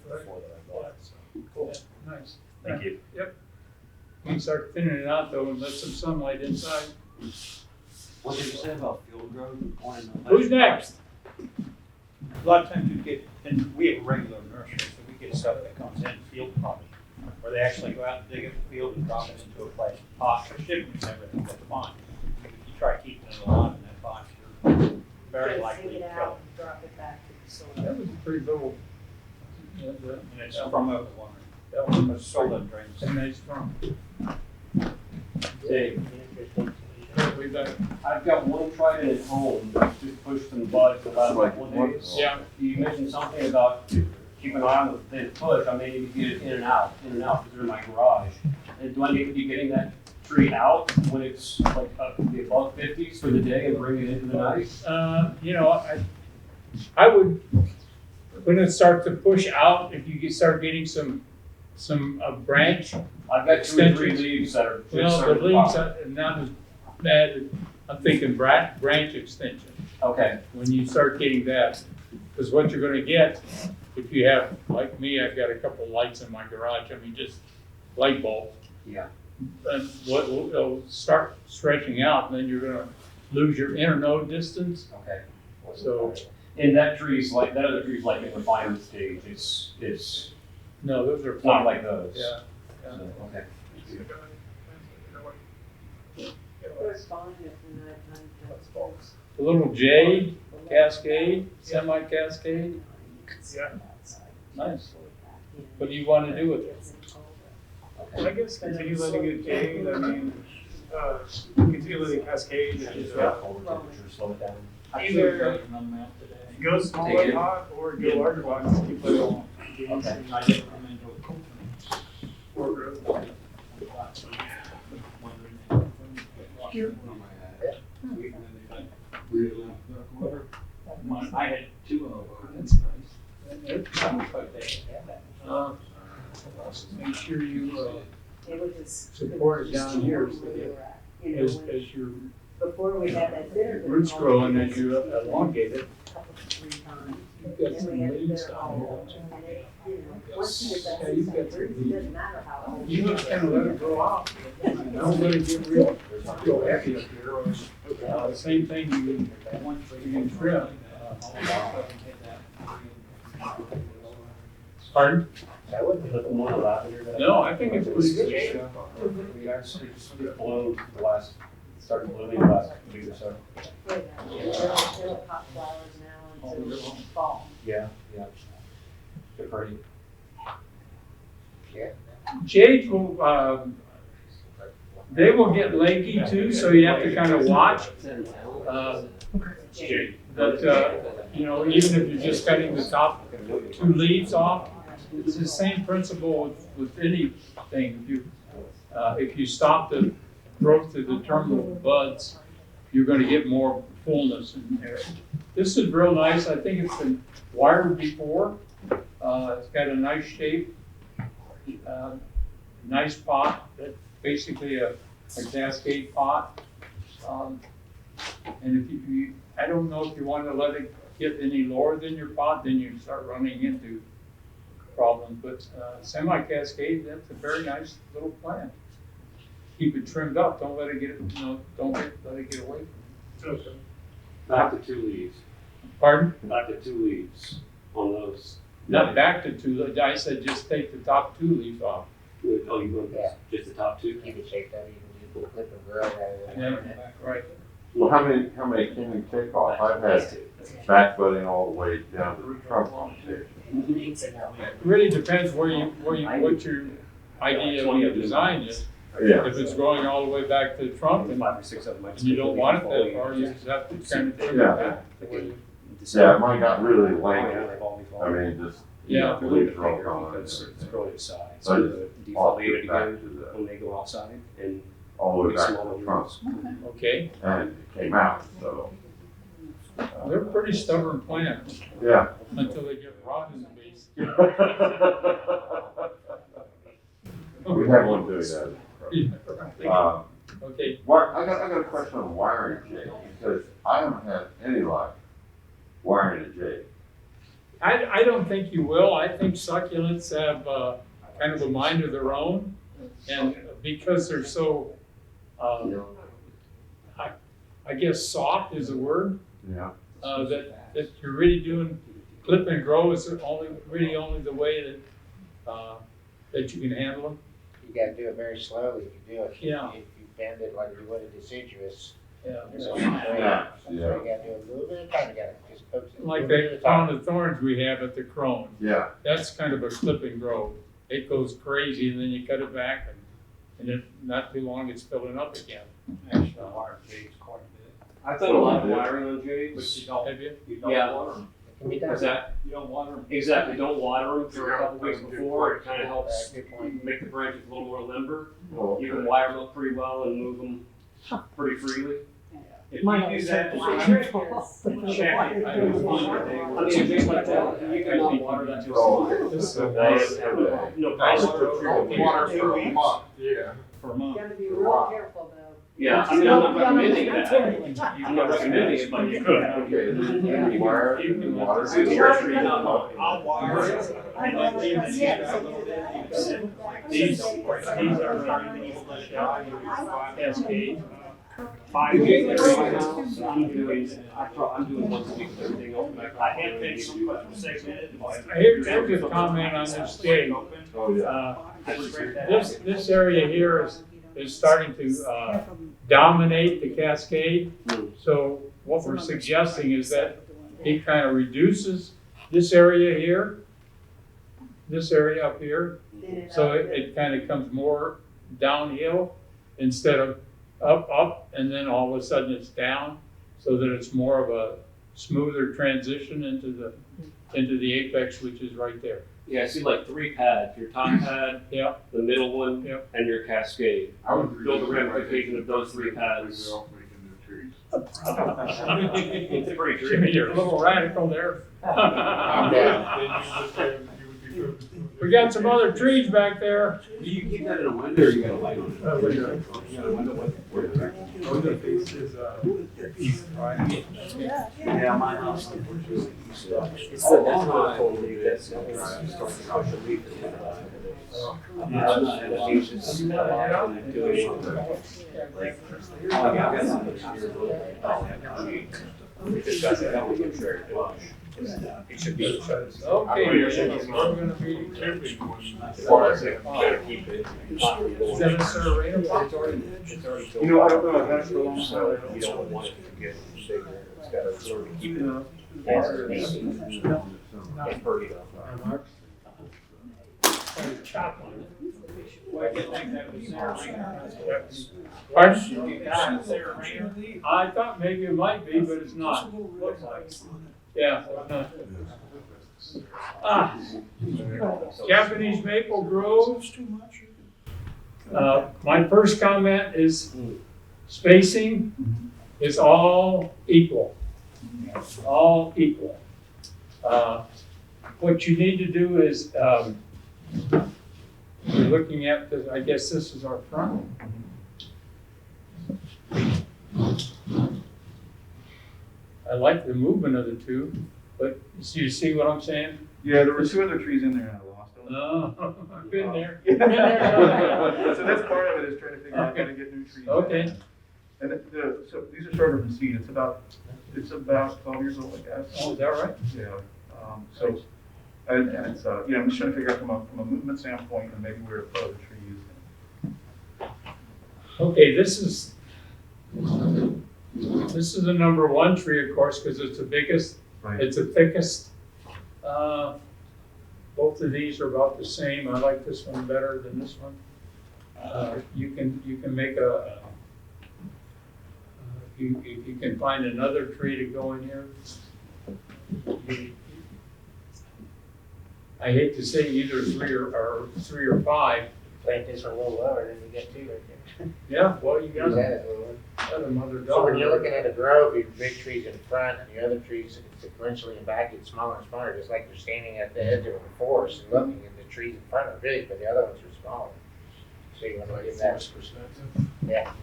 before that I bought it. So. Cool. Nice. Thank you. You can start thinning it out though and let some sunlight inside. What did you say about field growth? Who's next? A lot of times you get, and we have a regular nursery, so we get stuff that comes in field potting, or where they actually go out and dig in the field and drop it into a plastic pot for shipping and everything, that's fine. If you try keeping it alive in that box, you're very likely to Take it kill out it. and drop it back to the soil. That was a pretty little, And it's from Oklahoma. It's sold in drains. a nice drum. Dave, We better, I've got one trident at home, just pushed some buds about Like one what? days. yeah, You mentioned something about keep an eye on the push, I may need to get it in and out, because they're in my garage. And do I need to be getting that tree out when it's like up to the above 50s for the day and bring it into the night? you know, I would, when it starts to push out, if you start getting some branch, I've got 2 or 3 Extensions. leaves that are just well, the starting to leaves pop. are not as bad, I'm thinking branch extension. Okay, When you start getting that, because what you're gonna get, if you have, like me, I've got a couple lights in my garage, I mean, just light bulbs. yeah. And what will start stretching out, and then you're gonna lose your internode distance. Okay. So- And that tree's like, that other tree's like in refinement stage, it's No, those are not fine. like those. Yeah. So, okay. Correspond if we're not on A little jade, cascade, semi-cascade, Yeah. nice. What do you wanna do with it? I guess continue letting it jade, I mean, continue letting it cascade and Cold temperature, slow it down. either go smaller pot or go larger pot and keep it on. Okay. Or growth. I had 2 of them. That's nice. Make sure you, support it down here, so that as your before we had that dinner. roots grow and as you elongate it, Couple, 3 times. you've got And some we had leaves dinner down all here, over. don't you? And it, you know, once you get that Yeah, you've got seasoned some fruit, it leaves. doesn't matter how old. You just kind of let it grow out. Don't let it get real heavy up here. Same thing you can trim. Pardon? I wouldn't be looking more about here. No, I think it's pretty good. We actually just bloomed the last, started blooming the last week or so. They'll pop flowers now until fall. Yeah, yeah. They're pretty. Jade will, they will get leggy too, so you have to kind of watch. But, you know, even if you're just cutting the top 2 leaves off, it's the same principle with anything. If you stop the growth of the terminal buds, you're gonna get more fullness in there. This is real nice. I think it's been wired before. It's got a nice shape. Nice pot, basically a cascade pot. And if you, I don't know if you want to let it get any lower than your pot, then you start running into problems. But semi-cascade, that's a very nice little plant. Keep it trimmed up. Don't let it get, let it get away from you. Back to 2 leaves. Pardon? Back to 2 leaves on those. Not back to 2. I said just take the top 2 leaves off. Oh, you want just the top 2? Keep it shaped up, you can just clip and grow rather than. Yeah, right. Well, how many can you take off? I've had back budding all the way down to the trunk on station. It really depends what your idea of your design is. Yeah. If it's going all the way back to the trunk and 5 or 6 of them. and you don't want it that far, you just have to kind of trim it Yeah. back. Yeah, mine got really lengthy. I mean, just, Yeah. the leaves are all gone. It's growing its size. So So just the off defoliate it back again to the, when they go outside and all the way make back to smaller the trunk. roots. Okay, And it came out, so. they're pretty stubborn plants Yeah. until they get rot in the base. We have one doing that. Okay, I got a question on wiring jade, because I haven't had any luck wiring a jade. I don't think you will. I think succulents have kind of a mind of their own. And because they're so, I guess soft is the word, Yeah. that you're really doing, clip and grow is only the way that that you can handle them? You gotta do it very slowly if you do it. Yeah. If you bend it like you would a deciduous, Yeah. it's gonna be great. Yeah. So you gotta do a little bit of time, you gotta just coax it. a Like little bit at a that time. crown of thorns we have at the Crone. Yeah. That's kind of a clip and grow. It goes crazy and then you cut it back and then not too long it's filling up again. Actually, I wire jades quite a bit. I've done a lot of wiring on But jades. you don't, Have you? you don't Yeah. water them. It can be done. What's that? You don't water them. Exactly, don't water them for a couple weeks before, it kind of helps Good point. make the branches a little more limber. Oh, You can wire them up pretty well and move them pretty freely. If you do that, check it. I mean, things like that, you can not water that to Oh, a okay. This is So a nice. No problem. Water per month. Yeah. Per month. You gotta be real careful though. Yeah, I mean, I'm not recommending that. I'm not recommending it, but you could. Okay, then you wire, You can water. It's territory, not mine. I'll wire it. And then leave it sit out a little bit. These are cascade. Five I'm years. doing once a week, everything else back. I have picked some, but segmented. Here's a comment on this day. Oh, yeah. This area here is starting to dominate the cascade. So what we're suggesting is that it kind of reduces this area here, this area up here. So it kind of comes more downhill instead of up, and then all of a sudden it's down, so that it's more of a smoother transition into the apex, which is right there. Yeah, I see like 3 pads, your top pad, Yeah. the middle one, Yep. and your cascade. I would Build the ramification of those 3 pads. It's pretty Jimmy, tricky. you're a little radical there. Calm down. We got some other trees back there. Do you keep that in a window or you got a light on it? You got a window with Window faces, east, right? Yeah, my house unfortunately. It's that's what I told you, that's partial leaf. I'm not anxious about doing like, I got something here. We discussed it, we can share it much. It should be. Okay, we're gonna be Keep it. not going. 7 survey. It's already you know, I don't know, I've had it for a long time. You don't want it to get bigger. It's gotta sort of keep it. It's pretty though. Chop on it. Well, I did think that was Sarah. Pardon? You got Sarah Rayner? I thought maybe it might be, but it's not. Looks like. Yeah. Japanese maple grove. My first comment is spacing is all equal. All equal. What you need to do is, you're looking at, I guess this is our front. I like the movement of the two, but you see what I'm saying? Yeah, there were 2 other trees in there and I lost them. No, I've been there. So that's part of it, is trying to figure out how to get new trees. Okay. And so these are started from seed, it's about 12 years old, I guess. Oh, is that right? Yeah, so, and it's, you know, I'm just trying to figure out from a movement standpoint and maybe where to put other trees. Okay, this is the number 1 tree, of course, because it's the biggest, Right. it's the thickest. Both of these are about the same. I like this one better than this one. You can make if you can find another tree to go in here. I hate to say either 3 or 5. Plant this one a little lower, then you get 2 right there. Yeah, well, you got Use that as a little one. a mother So when dog. you're looking at a grove, your big trees in front and your other trees sequentially in back get smaller and smaller, just like you're standing at the edge of a forest and looking, and the trees in front are big, but the other ones are smaller. So you want to give that perspective. Yeah.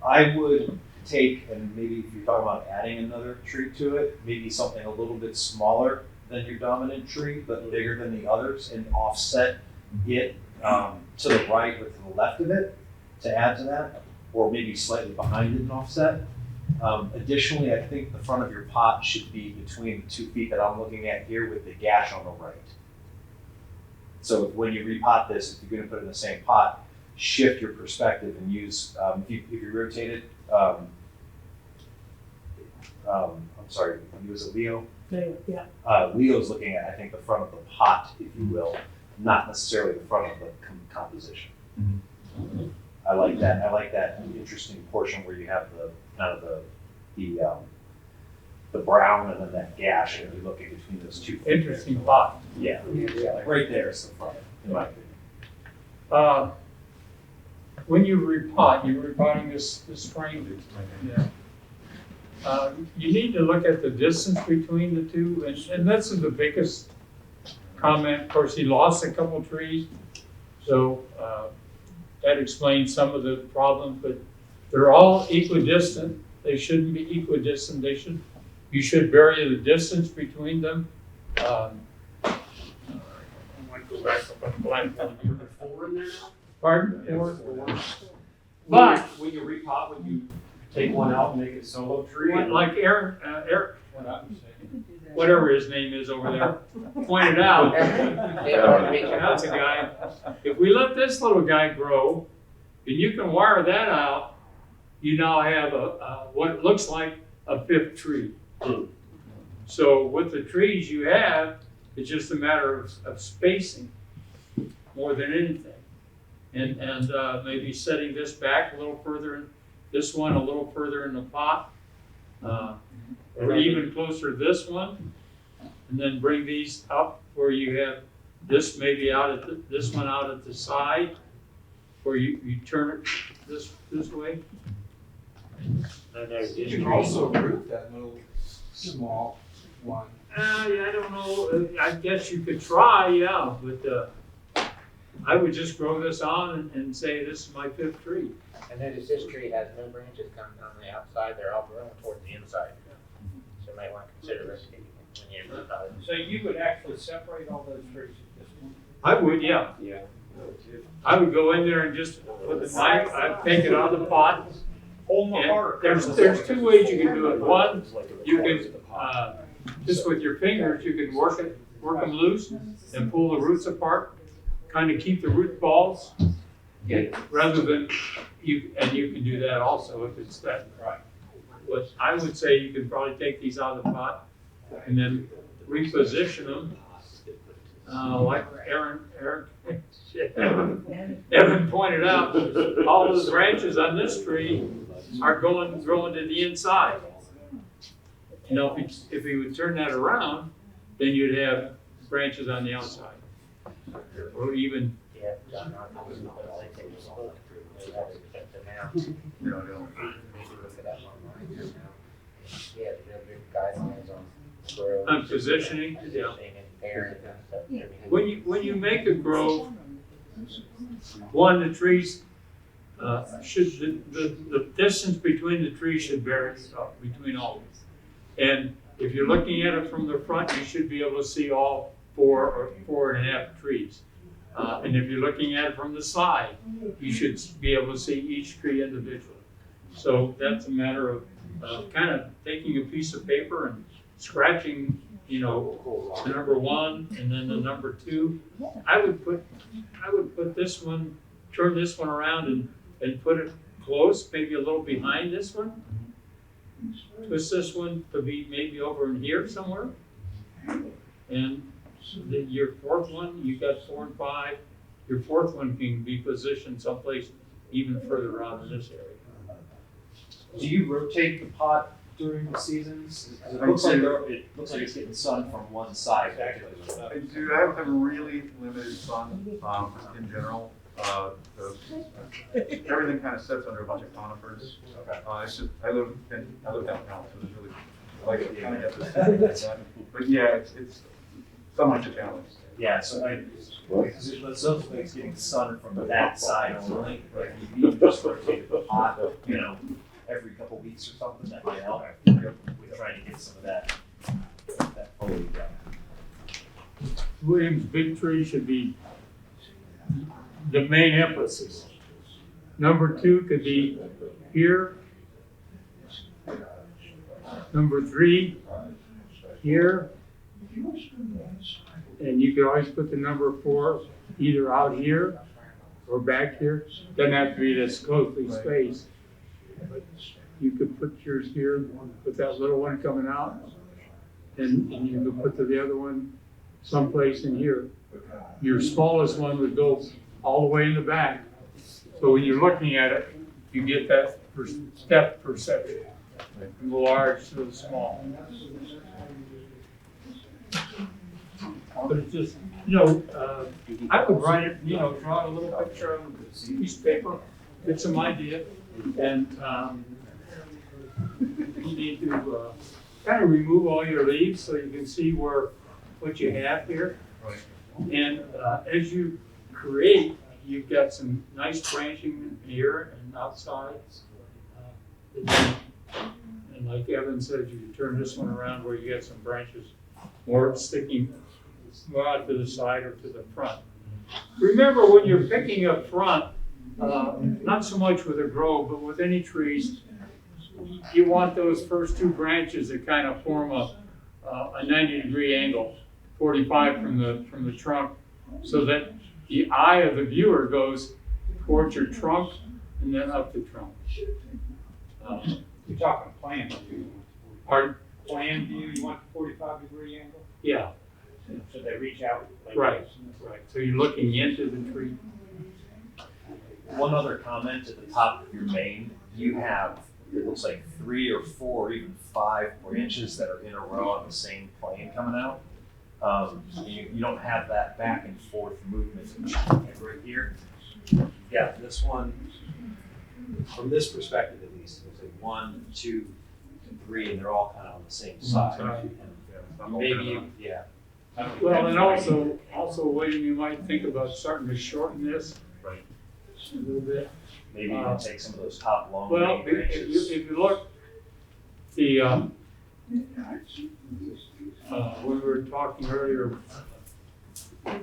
I would take, and maybe if you're talking about adding another tree to it, maybe something a little bit smaller than your dominant tree, but bigger than the others, and offset it to the right or to the left of it to add to that, or maybe slightly behind it and offset. Additionally, I think the front of your pot should be between the 2 feet that I'm looking at here with the gash on the right. So when you repot this, if you're gonna put it in the same pot, shift your perspective and use, if you rotate it, I'm sorry, use a Leo. Yeah. Leo's looking at, I think, the front of the pot, if you will, not necessarily the front of the composition. I like that. I like that interesting portion where you have the kind of the brown and then that gash, and you look in between those two. Interesting pot. Yeah, right there is the front, in my opinion. When you repot, you're repotting this spring. Yeah. You need to look at the distance between the two, and this is the biggest comment. Of course, he lost a couple trees, so that explains some of the problems, but they're all equidistant. They shouldn't be equidistant. You should vary the distance between them. I might go back up on the blank one here. Four in there now? Pardon? But when you repot, would you take one out and make it solo tree? Like Aaron, whatever his name is over there, pointed out, that's a guy. If we let this little guy grow, and you can wire that out, you now have what looks like a fifth tree. So with the trees you have, it's just a matter of spacing more than anything. And maybe setting this back a little further, this one a little further in the pot, or even closer to this one, and then bring these up where you have this maybe out at this one out at the side, where you turn it this way. You can also root that little small one. Yeah, I don't know. I guess you could try, yeah, but I would just grow this on and say this is my fifth tree. And notice this tree has no branches coming on the outside, they're all growing towards the inside. So you might want to consider this when you're about it. So you would actually separate all those trees at this point? I would, yeah. Yeah. I would go in there and just with a knife, I'd take it out of the pot. Hold my heart. There's two ways you can do it. One, you can just with your fingers, you can work them loose and pull the roots apart, kind of keep the root balls. Rather than you can do that also if it's that right. But I would say you can probably take these out of the pot and then reposition them, like Evan pointed out. All those branches on this tree are growing to the inside. You know, if he would turn that around, then you'd have branches on the outside, or even. Yeah, John, I was not like they just spoke. They have to accept it now. You know, Maybe look it up online now. Yeah, the real good guidelines on growth. On positioning, yeah. And pairing and stuff. Everything. When you make a grove, one, the trees the distance between the trees should vary between all of them. And if you're looking at it from the front, you should be able to see all 4.5 trees. And if you're looking at it from the side, you should be able to see each tree individually. So that's a matter of kind of taking a piece of paper and scratching, you know, the number 1 and then the number 2. I would put this one, turn this one around and put it close, maybe a little behind this one. Twist this one to be maybe over in here somewhere. And your 4th one, you got 4 and 5. Your 4th one can be positioned someplace even further out in this area. Do you rotate the pot during the seasons? It looks like it's getting sun from one side. I do. I have really limited sun in general. Everything kind of sits under a bunch of conifers. It's just I live downtown, so it's really like kind of get this. But yeah, it's somewhat a challenge. Yeah, so let's suppose it's getting sun from that side only. Like you just rotate the pot, you know, every couple weeks or something. That might help. We're trying to get some of that foliage out. William's big tree should be the main emphasis. Number 2 could be here. Number 3 here. And you could always put the number 4 either out here or back here. Doesn't have to be this closely spaced. But you could put yours here, put that little one coming out, and you could put the other one someplace in here. Your smallest one would go all the way in the back. So when you're looking at it, you get that step perception, from the large to the small. But it's just, I would write it, draw a little picture on a piece of paper, get some idea, and you need to kind of remove all your leaves so you can see what you have here. Right. And as you create, you've got some nice branching here and outside. And like Evan said, you can turn this one around where you get some branches more sticking more out to the side or to the front. Remember, when you're picking up front, not so much with a grove, but with any trees, you want those first 2 branches that kind of form a 90-degree angle, 45 from the trunk, so that the eye of the viewer goes towards your trunk and then up the trunk. You're talking plan view. Pardon? Plan view, you want the 45-degree angle? Yeah. So they reach out like Right. this. Right. So you're looking into the tree. One other comment at the top of your main, you have, it looks like 3 or 4, or even 5 branches that are in a row on the same plane coming out. You don't have that back and forth movement right here. You've got this one, from this perspective at least, it looks like 1, 2, and 3, and they're all kind of on the same side. And maybe, yeah. Well, and also, William, you might think about starting to shorten this. Right. A little bit. Maybe you can take some of those top long Well, main branches. if you look, when we were talking earlier,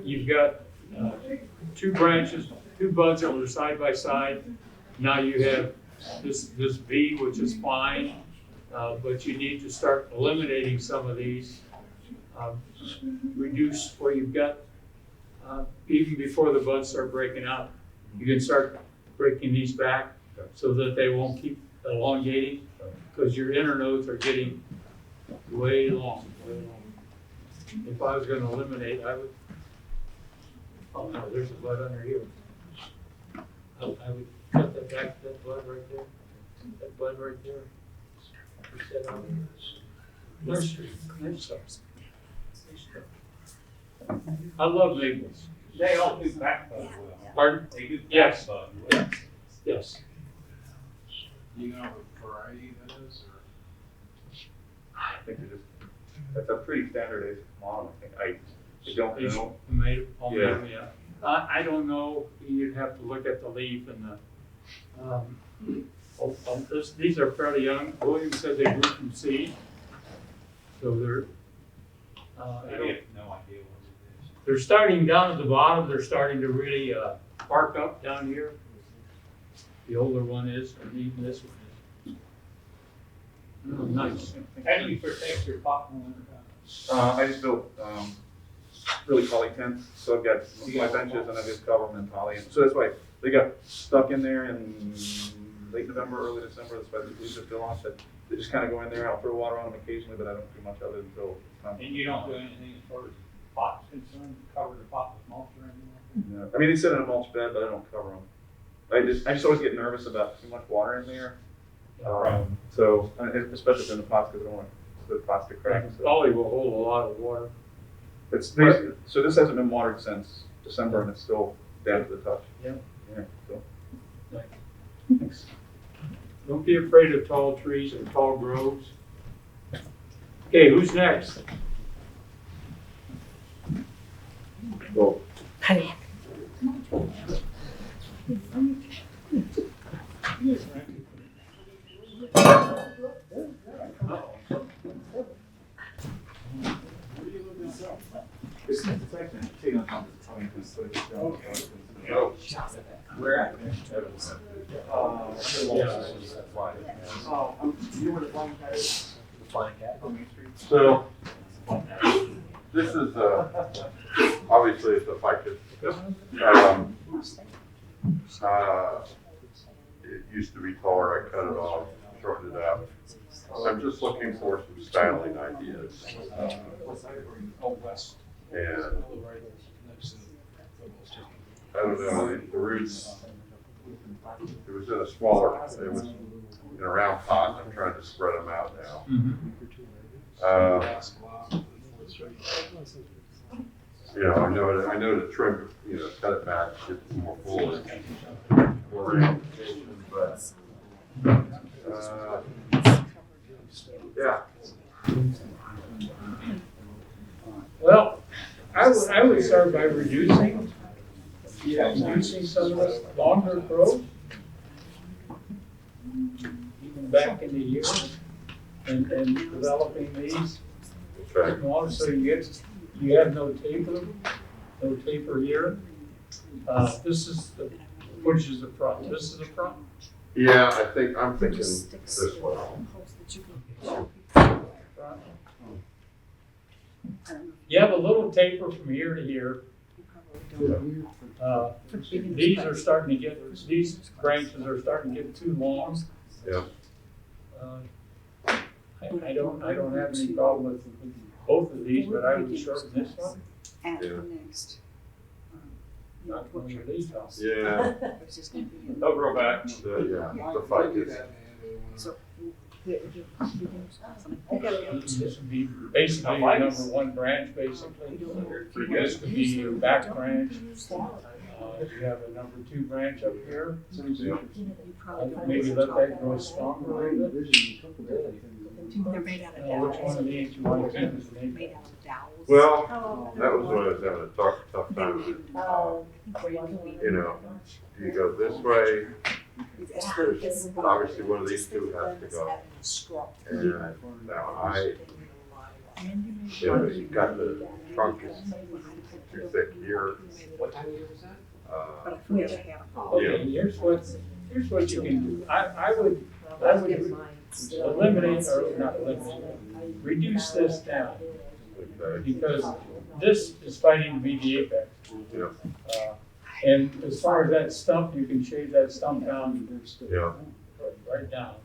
you've got 2 branches, 2 buds that were side by side. Now you have this V, which is fine, but you need to start eliminating some of these. Reduce where you've got, even before the buds start breaking out, you can start breaking these back so that they won't keep elongating, because your inner nodes are getting way long, way long. If I was going to eliminate, I would, oh no, there's a bud under here. I would cut that back to that bud right there, that bud right there. Set out nursery, nice stuff. I love maples. They all do back bud well. Pardon? They do back Yes. bud well. Yes. Do you know what variety that is, or? I think that's a pretty standard model, I think. I don't know. Yeah. I don't know, you'd have to look at the leaf and the, these are fairly young. William said they grew from seed. So they're, I have no idea what it is. they're starting down at the bottom, they're starting to really bark up down here. The older one is, and even this one is. Oh, nice. How do you protect your pot in the winter time? I just built really poly tents, so I've got my benches and I just cover them in poly. And so that's why they got stuck in there in late November, early December. That's why the leaves are still on. So they just kind of go in there. I'll throw water on them occasionally, but I don't do much other until. And you don't do anything as far as pot's concerned, cover the pot with mulch or anything? No. I mean, they sit in a mulch bed, but I don't cover them. I just always get nervous about too much water in there. So, especially in the pots, because I don't want the pots to crack. So. Poly will hold a lot of water. It's basically, so this hasn't been watered since December, and it's still down to the touch. Yeah. Yeah. So. Thanks. Don't be afraid of tall trees or tall groves. Okay, who's next? Well. Where at? You know where the flying cat is? The flying cat on Main Street? So, This is, obviously it's a ficus. It used to be taller, I cut it off, shortened it up. I'm just looking for some styling ideas. And I don't know, the roots, it was in a smaller, it was in a round pot. I'm trying to spread them out now. You know, I know to trim, you know, cut it back, get more foliage, more ramifications, but yeah. Well, I would start by reducing some of this longer growth, even back in the year, and developing these more so you have no taper here. This is which is the front. This is the front. Yeah, I'm thinking this way. You have a little taper from here to here. These are starting to get, these branches are starting to get too long. Yeah. I don't have any problem with both of these, but I would shorten this one. At the next. Not one of these off. Yeah. They'll grow back. The ficus. So, This would be basically your number one branch, basically. This could be your back branch. You have a number two branch up here. Maybe let that grow stronger a little bit. They're made out of Which one of these you want to keep as the name? Made out of dowels. Well, that was when I was having a tough time with it. You know, do you go this way? Obviously, one of these two has to go. And now you know, you've got the trunk is too thick here. What time of year was that? Okay, here's what you can do. I would eliminate, or not eliminate, reduce this down. Because this is fighting to be the apex. And as far as that stump, you can shave that stump down. Right down.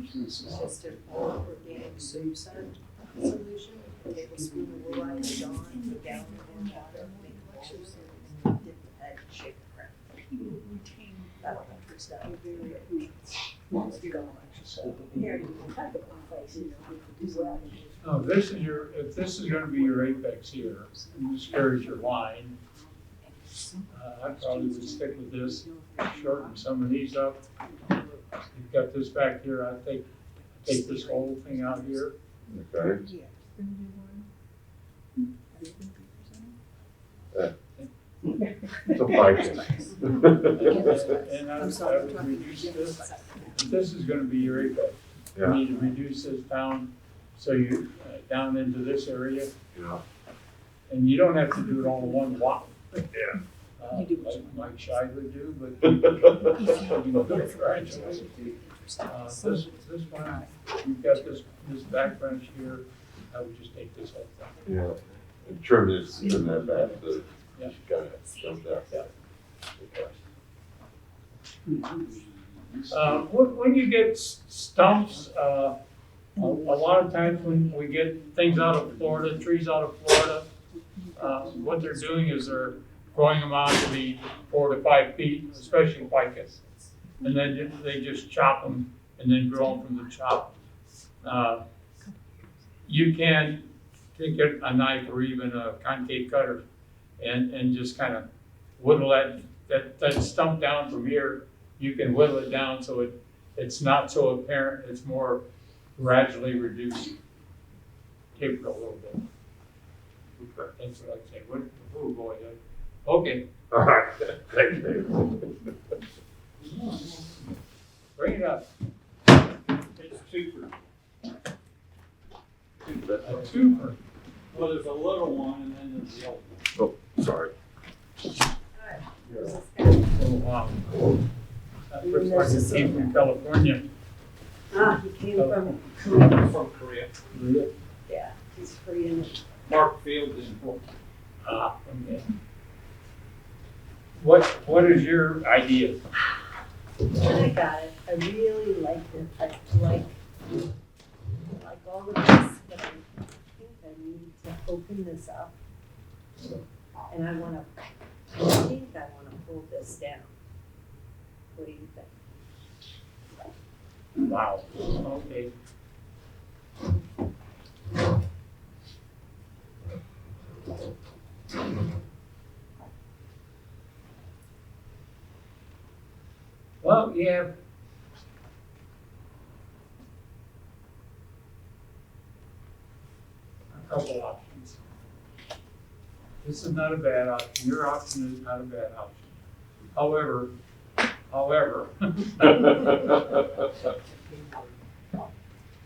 Just an organic suicide solution, a tablespoon of lime, Dawn, put down in water, make lectures, and dip the head, shake the crap. That'll help your stuff. Once you're gone, here, you can cut it on face, you know, do well. No, this is your, if this is gonna be your apex here, and this carries your line, I probably would stick with this, shorten some of these up. You've got this back here, I take this whole thing out here. Okay. It's a ficus. And I would reduce this. This is gonna be your apex. You need to reduce this down, so you, down into this area. Yeah. And you don't have to do it all in one whop. Yeah. Like Mike Scheid would do, but you can do it gradually. This one, you've got this back branch here, I would just take this whole thing. Yeah. And trim this in that back, so Yeah. you got it, jumped out. Yeah. Okay. When you get stumps, a lot of times when we get things out of Florida, trees out of Florida, what they're doing is they're growing them out to be 4 to 5 feet, especially ficus. And then they just chop them and then grow them from the chop. You can take a knife or even a concave cutter and just kind of whittle that stump down from here. You can whittle it down so it's not so apparent, it's more gradually reduced, tapered a little bit. Okay. That's what I'd say. Oh boy, okay. All right. Thank you. Bring it up. It's cheaper. A twofer. Well, there's a little one and then there's the old one. Oh, sorry. Oh, wow. That looks like it came from California. He came from Korea. From Korea. Yeah, he's Korean. Mark Field in Fort. Okay. What is your idea? I got it. I really liked it. I like all of this, but I think I need to open this up. And I think I wanna pull this down. What do you think? Wow, okay. Well, you have a couple options. This is not a bad option. Your option is not a bad option. However,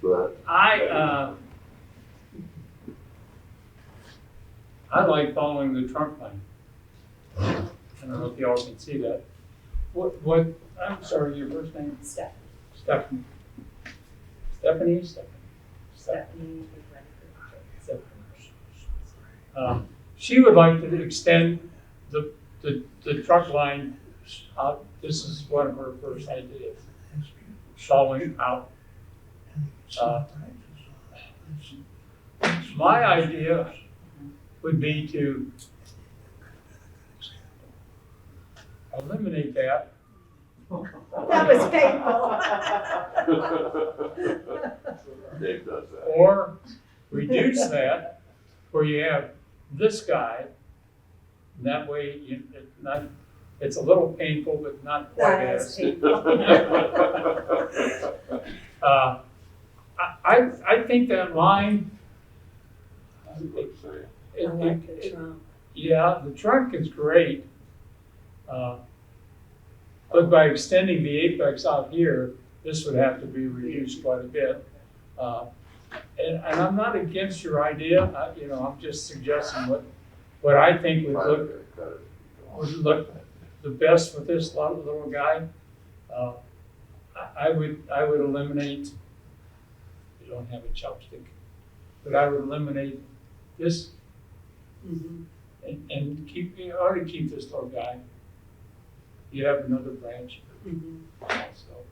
But I like following the trunk line. I don't know if y'all can see that. What, I'm sorry, your first name? Stephanie. Stephanie. Stephanie? Stephanie. She would like to extend the truck line out. This is one of her first ideas. Following out. My idea would be to eliminate that. That was painful. Dave does that. Or reduce that, where you have this guy. That way, it's a little painful, but not quite That as. is painful. I think that line. I like the trunk. Yeah, the trunk is great. But by extending the apex out here, this would have to be reduced quite a bit. And I'm not against your idea. I'm just suggesting what I think would look the best with this little guy. I would eliminate. You don't have a chopstick, but I would eliminate this. Mm-hmm. And you ought to keep this little guy. You have another branch. Mm-hmm. So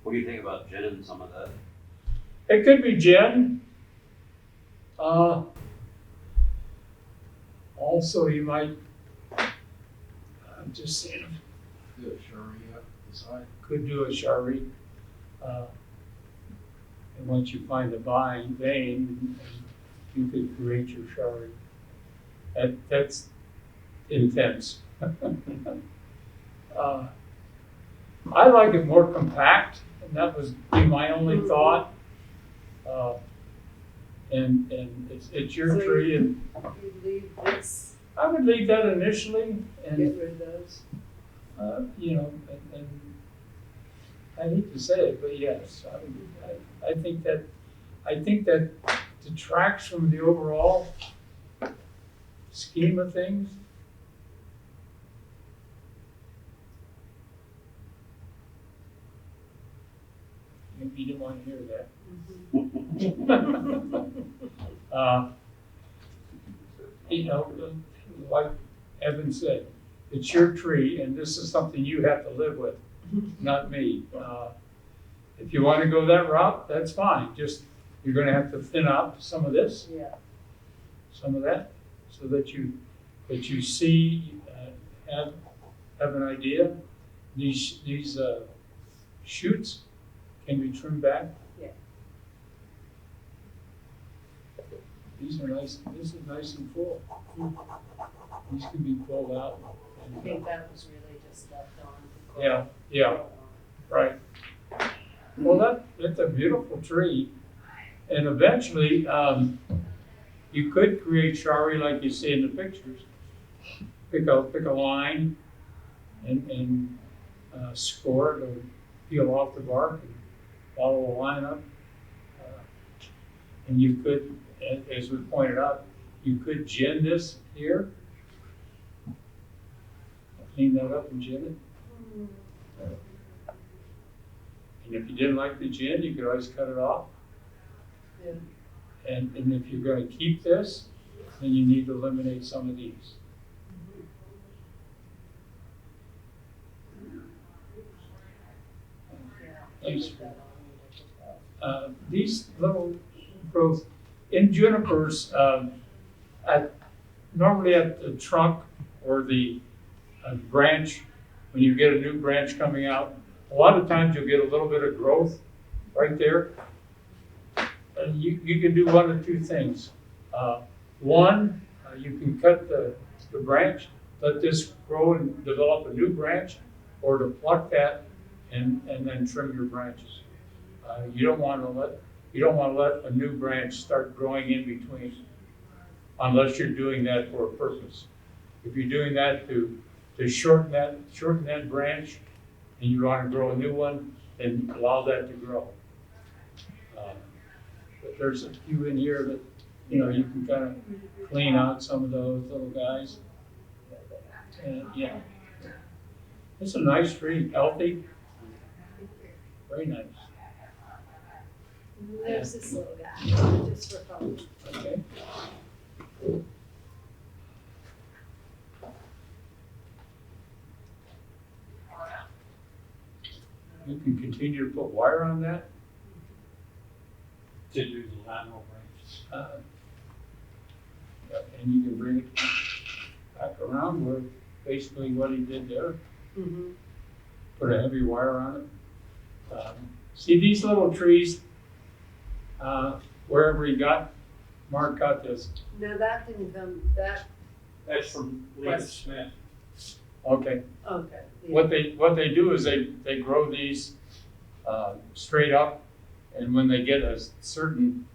What do you think about Jen some of that? it could be Jen. Also, you might. I'm just saying. Do a Shari up the side. Could do a Shari. And once you find the vein, you could create your Shari. That's intense. I like it more compact, and that was my only thought. And it's your tree, and You leave this, I would leave that initially, get and rid of those. and I hate to say it, but yes, I think that detracts from the overall scheme of things. Maybe you didn't want to hear that. Like Evan said, it's your tree, and this is something you have to live with, not me. If you want to go that route, that's fine. Just, you're going to have to thin out some of this, Yeah. some of that, so that you see, have an idea. These shoots can be trimmed back. Yeah. These are nice. This is nice and full. These can be pulled out. I think that was really just left on. Yeah, right. Well, that's a beautiful tree, and eventually, you could create Shari like you see in the pictures. Pick a line, and score it or peel off the bark and follow a line up. And you could, as we pointed out, you could gin this here. Clean that up and gin it. And if you didn't like the gin, you could always cut it off. Yeah. And if you're going to keep this, then you need to eliminate some of these. These little growths in junipers, normally at the trunk or the branch, when you get a new branch coming out, a lot of times you'll get a little bit of growth right there. And you can do one of two things. One, you can cut the branch, let this grow and develop a new branch, or to pluck that and then trim your branches. You don't want to let a new branch start growing in between, unless you're doing that for a purpose. If you're doing that to shorten that branch, and you want to grow a new one, then allow that to grow. But there's a few in here that you can kind of clean out some of those little guys. And yeah, it's a nice tree, healthy, very nice. There's this little guy, just for fun. Okay. You can continue to put wire on that. To do the lateral branches. And you can bring it back around where basically what he did there. Mm-hmm. Put a heavy wire on it. See these little trees, wherever Mark got this. No, that didn't come, That's from Lee Smith. Okay. okay. Yeah. What they do is they grow these straight up, and when they get a certain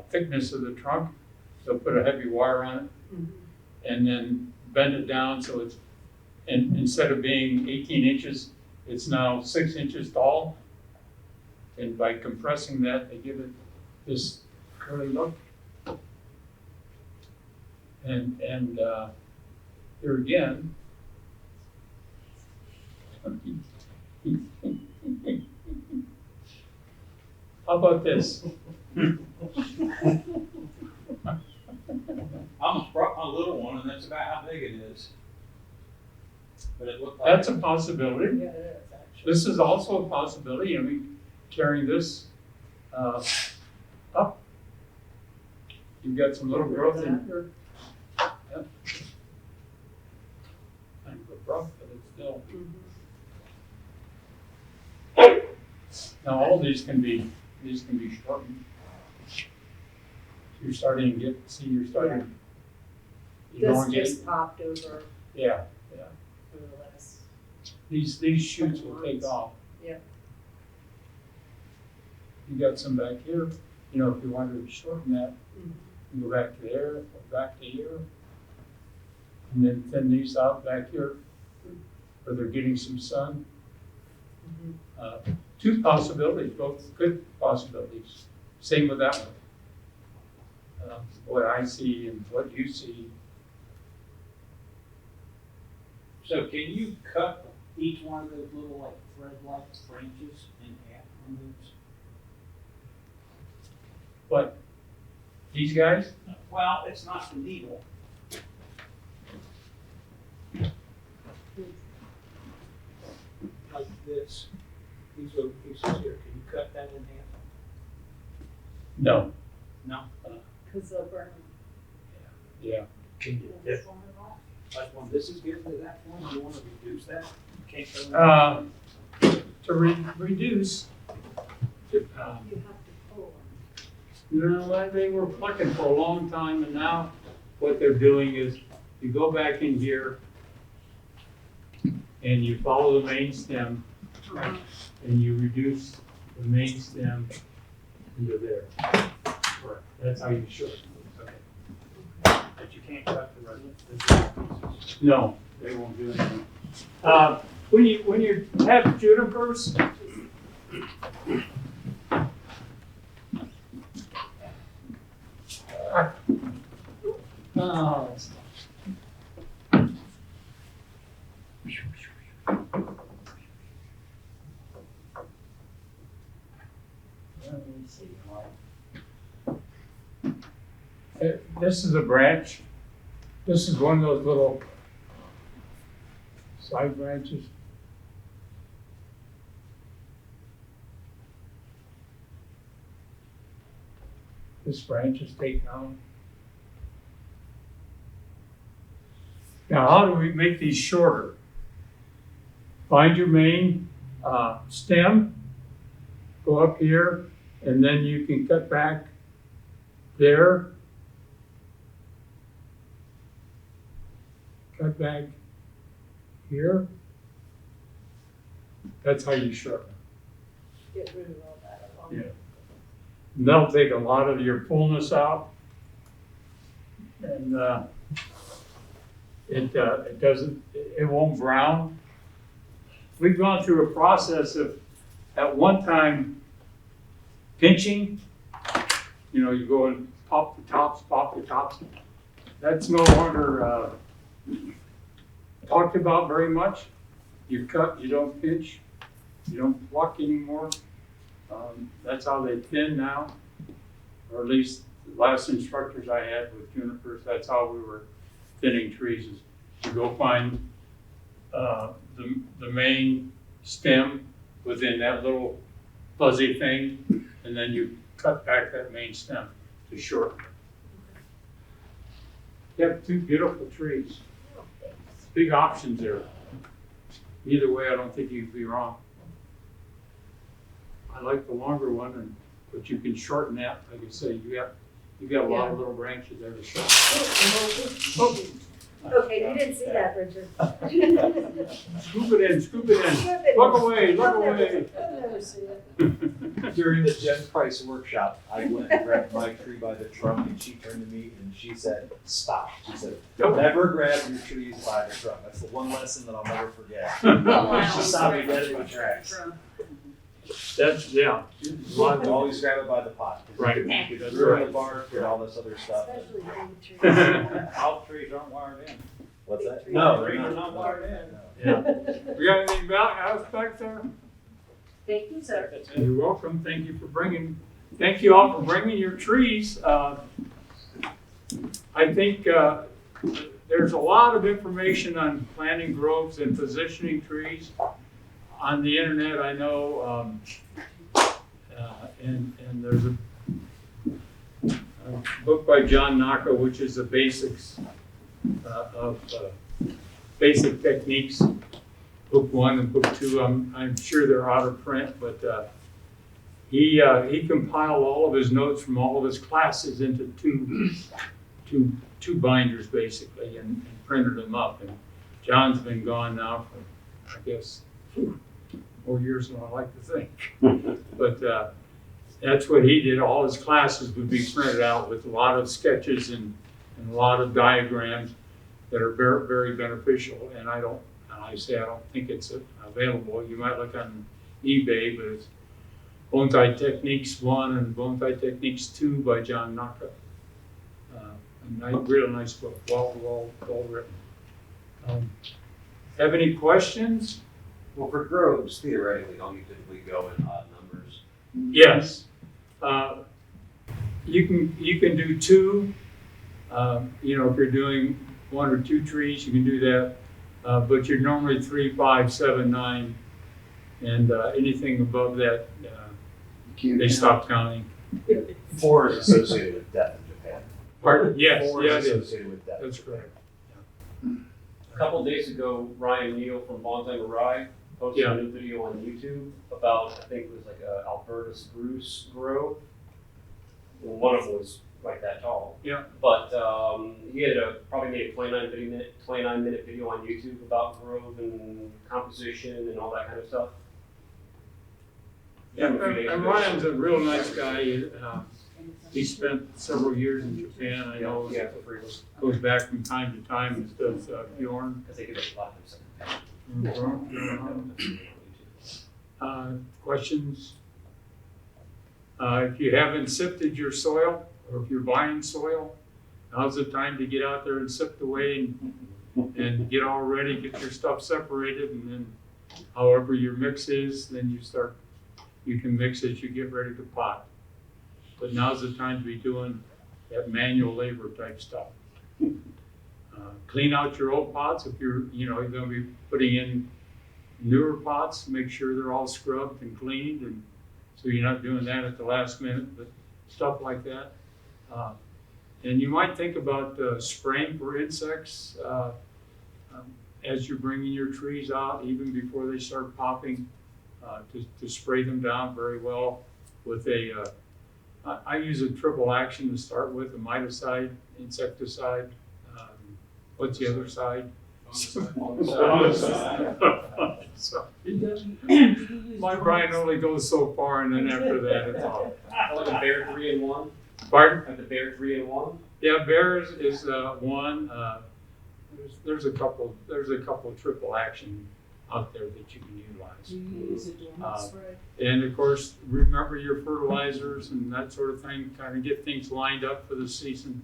thickness of the trunk, they'll put a heavy wire on it, Mhm. and then bend it down so it's, and instead of being 18 inches, it's now 6 inches tall. And by compressing that, they give it this curly look. And here again, how about this? I brought my little one, and that's about how big it is. But it looked like. That's a possibility. Yeah, it is actually. This is also a possibility. I mean, carrying this up. You've got some little growth in here. Yep. Kind of rough, but it's still. Now all these can be shortened. You're starting to you're starting. This elongate. just popped over Yeah. for the last. These shoots will take off. Yep. You got some back here. If you wanted to shorten that, you go back to there, go back to here, and then thin these out back here, where they're getting some sun. Two possibilities, both good possibilities. Same with that one. What I see and what you see. So can you cut each one of those little like thread-like branches in half on those? What? These guys? Well, it's not the needle. Like this, these little pieces here, can you cut that in half? No. No? Because they'll burn. Yeah. Can you dip them at all? Like when this is getting to that point, you want to reduce that? Can't go in. To reduce. You have to pull They were plucking for a long time, and now what they're doing is you go back in here and you follow the main stem and you reduce the main stem into there. Correct. That's how you shorten it. Okay. But you can't cut the rest of the pieces. No, they won't do anything. When you have junipers, let me see. this is a branch. This is one of those little side branches. This branch is taken out. Now, how do we make these shorter? Find your main stem, go up here, and then you can cut back there. Cut back here. That's how you shorten. Get rid of all that along. Yeah. And that'll take a lot of your fullness out. And it doesn't, it won't brown. We've gone through a process of, at one time, pinching. You know, you go and pop the tops. That's no longer talked about very much. You cut, you don't pinch, you don't pluck anymore. That's how they thin now, or at least the last instructors I had with junipers, that's how we were thinning trees, is to go find the main stem within that little fuzzy thing, and then you cut back that main stem to shorten it. You have two beautiful trees. Big options there. Either way, I don't think you'd be wrong. I like the longer one, but you can shorten that. Like I say, you got a lot of little branches there to shorten. Okay, you didn't see that, Richard. Scoop it in. Look away. I'll never see it. During the Jen Price workshop, I went and grabbed my tree by the trunk, and she turned to me and she said, "Stop." She said, "Never grab your trees by the trunk." That's the one lesson that I'll never forget. She stopped me dead in my tracks. That's, yeah. Always grab it by the pot. Right. You could ruin the bark and all this other stuff. Especially big trees. All trees aren't wired in. What's that? No, they're trees are not. not wired in. Yeah. We got anything back there? Thank you, sir. That's it. You're welcome. Thank you all for bringing your trees. I think there's a lot of information on planting groves and positioning trees on the internet. I know, and there's a book by John Naka, which is the basics of basic techniques. Book 1 and Book 2. I'm sure they're out of print, but he compiled all of his notes from all of his classes into two binders basically, and printed them up. And John's been gone now for, I guess, more years than I like to think. But that's what he did. All his classes would be printed out with a lot of sketches and a lot of diagrams that are very, very beneficial. And I don't think it's available. You might look on eBay, but it's Bonsai Techniques 1 and Bonsai Techniques 2 by John Naka. A really nice book, well written. Have any questions? Well, for groves, theoretically, don't you typically go in odd numbers? Yes. You can do 2. If you're doing 1 or 2 trees, you can do that. But you're normally 3, 5, 7, 9, and anything above that, they stop counting. 4 is associated with death in Japan. Pardon? Yes, 4 yeah, is it is. associated with death. That's correct. A couple days ago, Ryan Neal from Bonsai World posted a new video on YouTube about, I think it was like a Alberta spruce grove. One of them was like that tall. Yeah. But he had probably made a 29-minute video on YouTube about grove and composition and all that kind of stuff. Yeah, and Ryan's a real nice guy. He spent several years in Japan. I know goes back from time to time and does Bjorn. Because they give us a lot of Questions? If you haven't sifted your soil, or if you're buying soil, now's the time to get out there and sift away and get all ready, get your stuff separated, and then however your mix is, then you can mix as you get ready to pot. But now's the time to be doing that manual labor type stuff. Clean out your old pots if you're gonna be putting in newer pots, make sure they're all scrubbed and cleaned, and so you're not doing that at the last minute, but stuff like that. And you might think about spraying for insects as you're bringing your trees out, even before they start popping, to spray them down very well with I use a triple action to start with, a miticide, insecticide. What's the other side? So, my brain only goes so far, and then after that, it's all. Like a Bear 3-in-1? Pardon? Like the Bear 3-in-1? Yeah, Bear is one. There's a couple triple action out there that you can utilize. Do you use a dormant spray? And of course, remember your fertilizers and that sort of thing, kind of get things lined up for the season.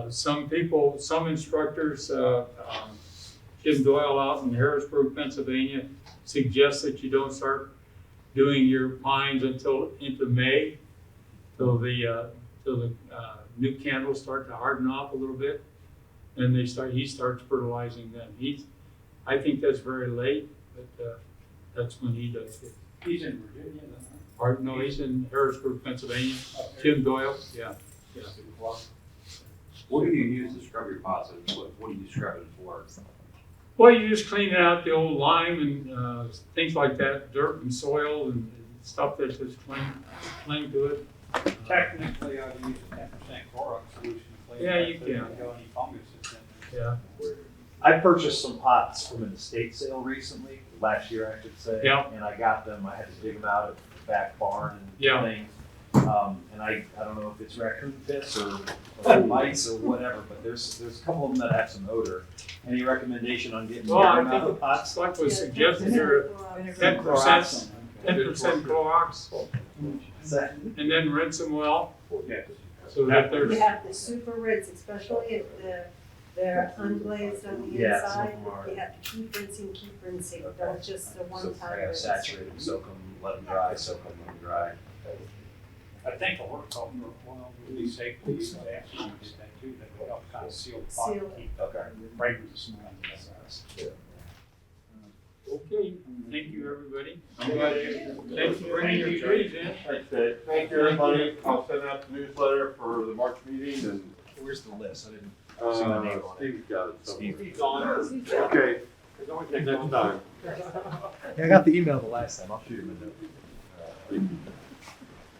Some instructors, Jim Doyle out in Harrisburg, Pennsylvania, suggests that you don't start doing your pines until into May, till the new candles start to harden off a little bit, and he starts fertilizing them. I think that's very late, but that's when he does it. He's in Virginia, Or, no, he's in Harrisburg, Pennsylvania. Jim Doyle, yeah. What do you use to scrub your pots, and what do you scrub it for? Well, you just clean out the old lime and things like that, dirt and soil and stuff that's just cling to it. Technically, I'd use a 10% Clorox solution to clean it. Yeah, you up so can. don't go any fungus that's in there. Yeah. I purchased some pots from an estate sale recently, last year I should say. Yeah. And I got them, I had to dig them out of the back barn and Yeah. things. And I don't know if it's raccoon pits or mice or whatever, but there's a couple of them that have some odor. Any recommendation on getting Well, them I out of the think pots? it's like was suggested here, 10%, 10% Clorox, and then rinse them well. So that You there's, have to super rinse, especially if they're unglazed on the Yeah, some inside. of them are. You have to keep rinsing, don't just a So one-time I gotta rinse. saturate them, soak them, let them dry, soak them, let them dry. I think a work off for one of the safety is actually did that too, that would help kind of seal the pot, Seal and it. keep the fragrance from that. okay, thank you, everybody. Thanks for bringing your trees in. Thanks, Dave. Thank you, everybody. I'll send out the newsletter for the March meeting and. Where's the list? I didn't see my name on it. Steve's got it somewhere. Steve's on it. Okay, next time. Yeah, I got the email the last time, I'll shoot him a note.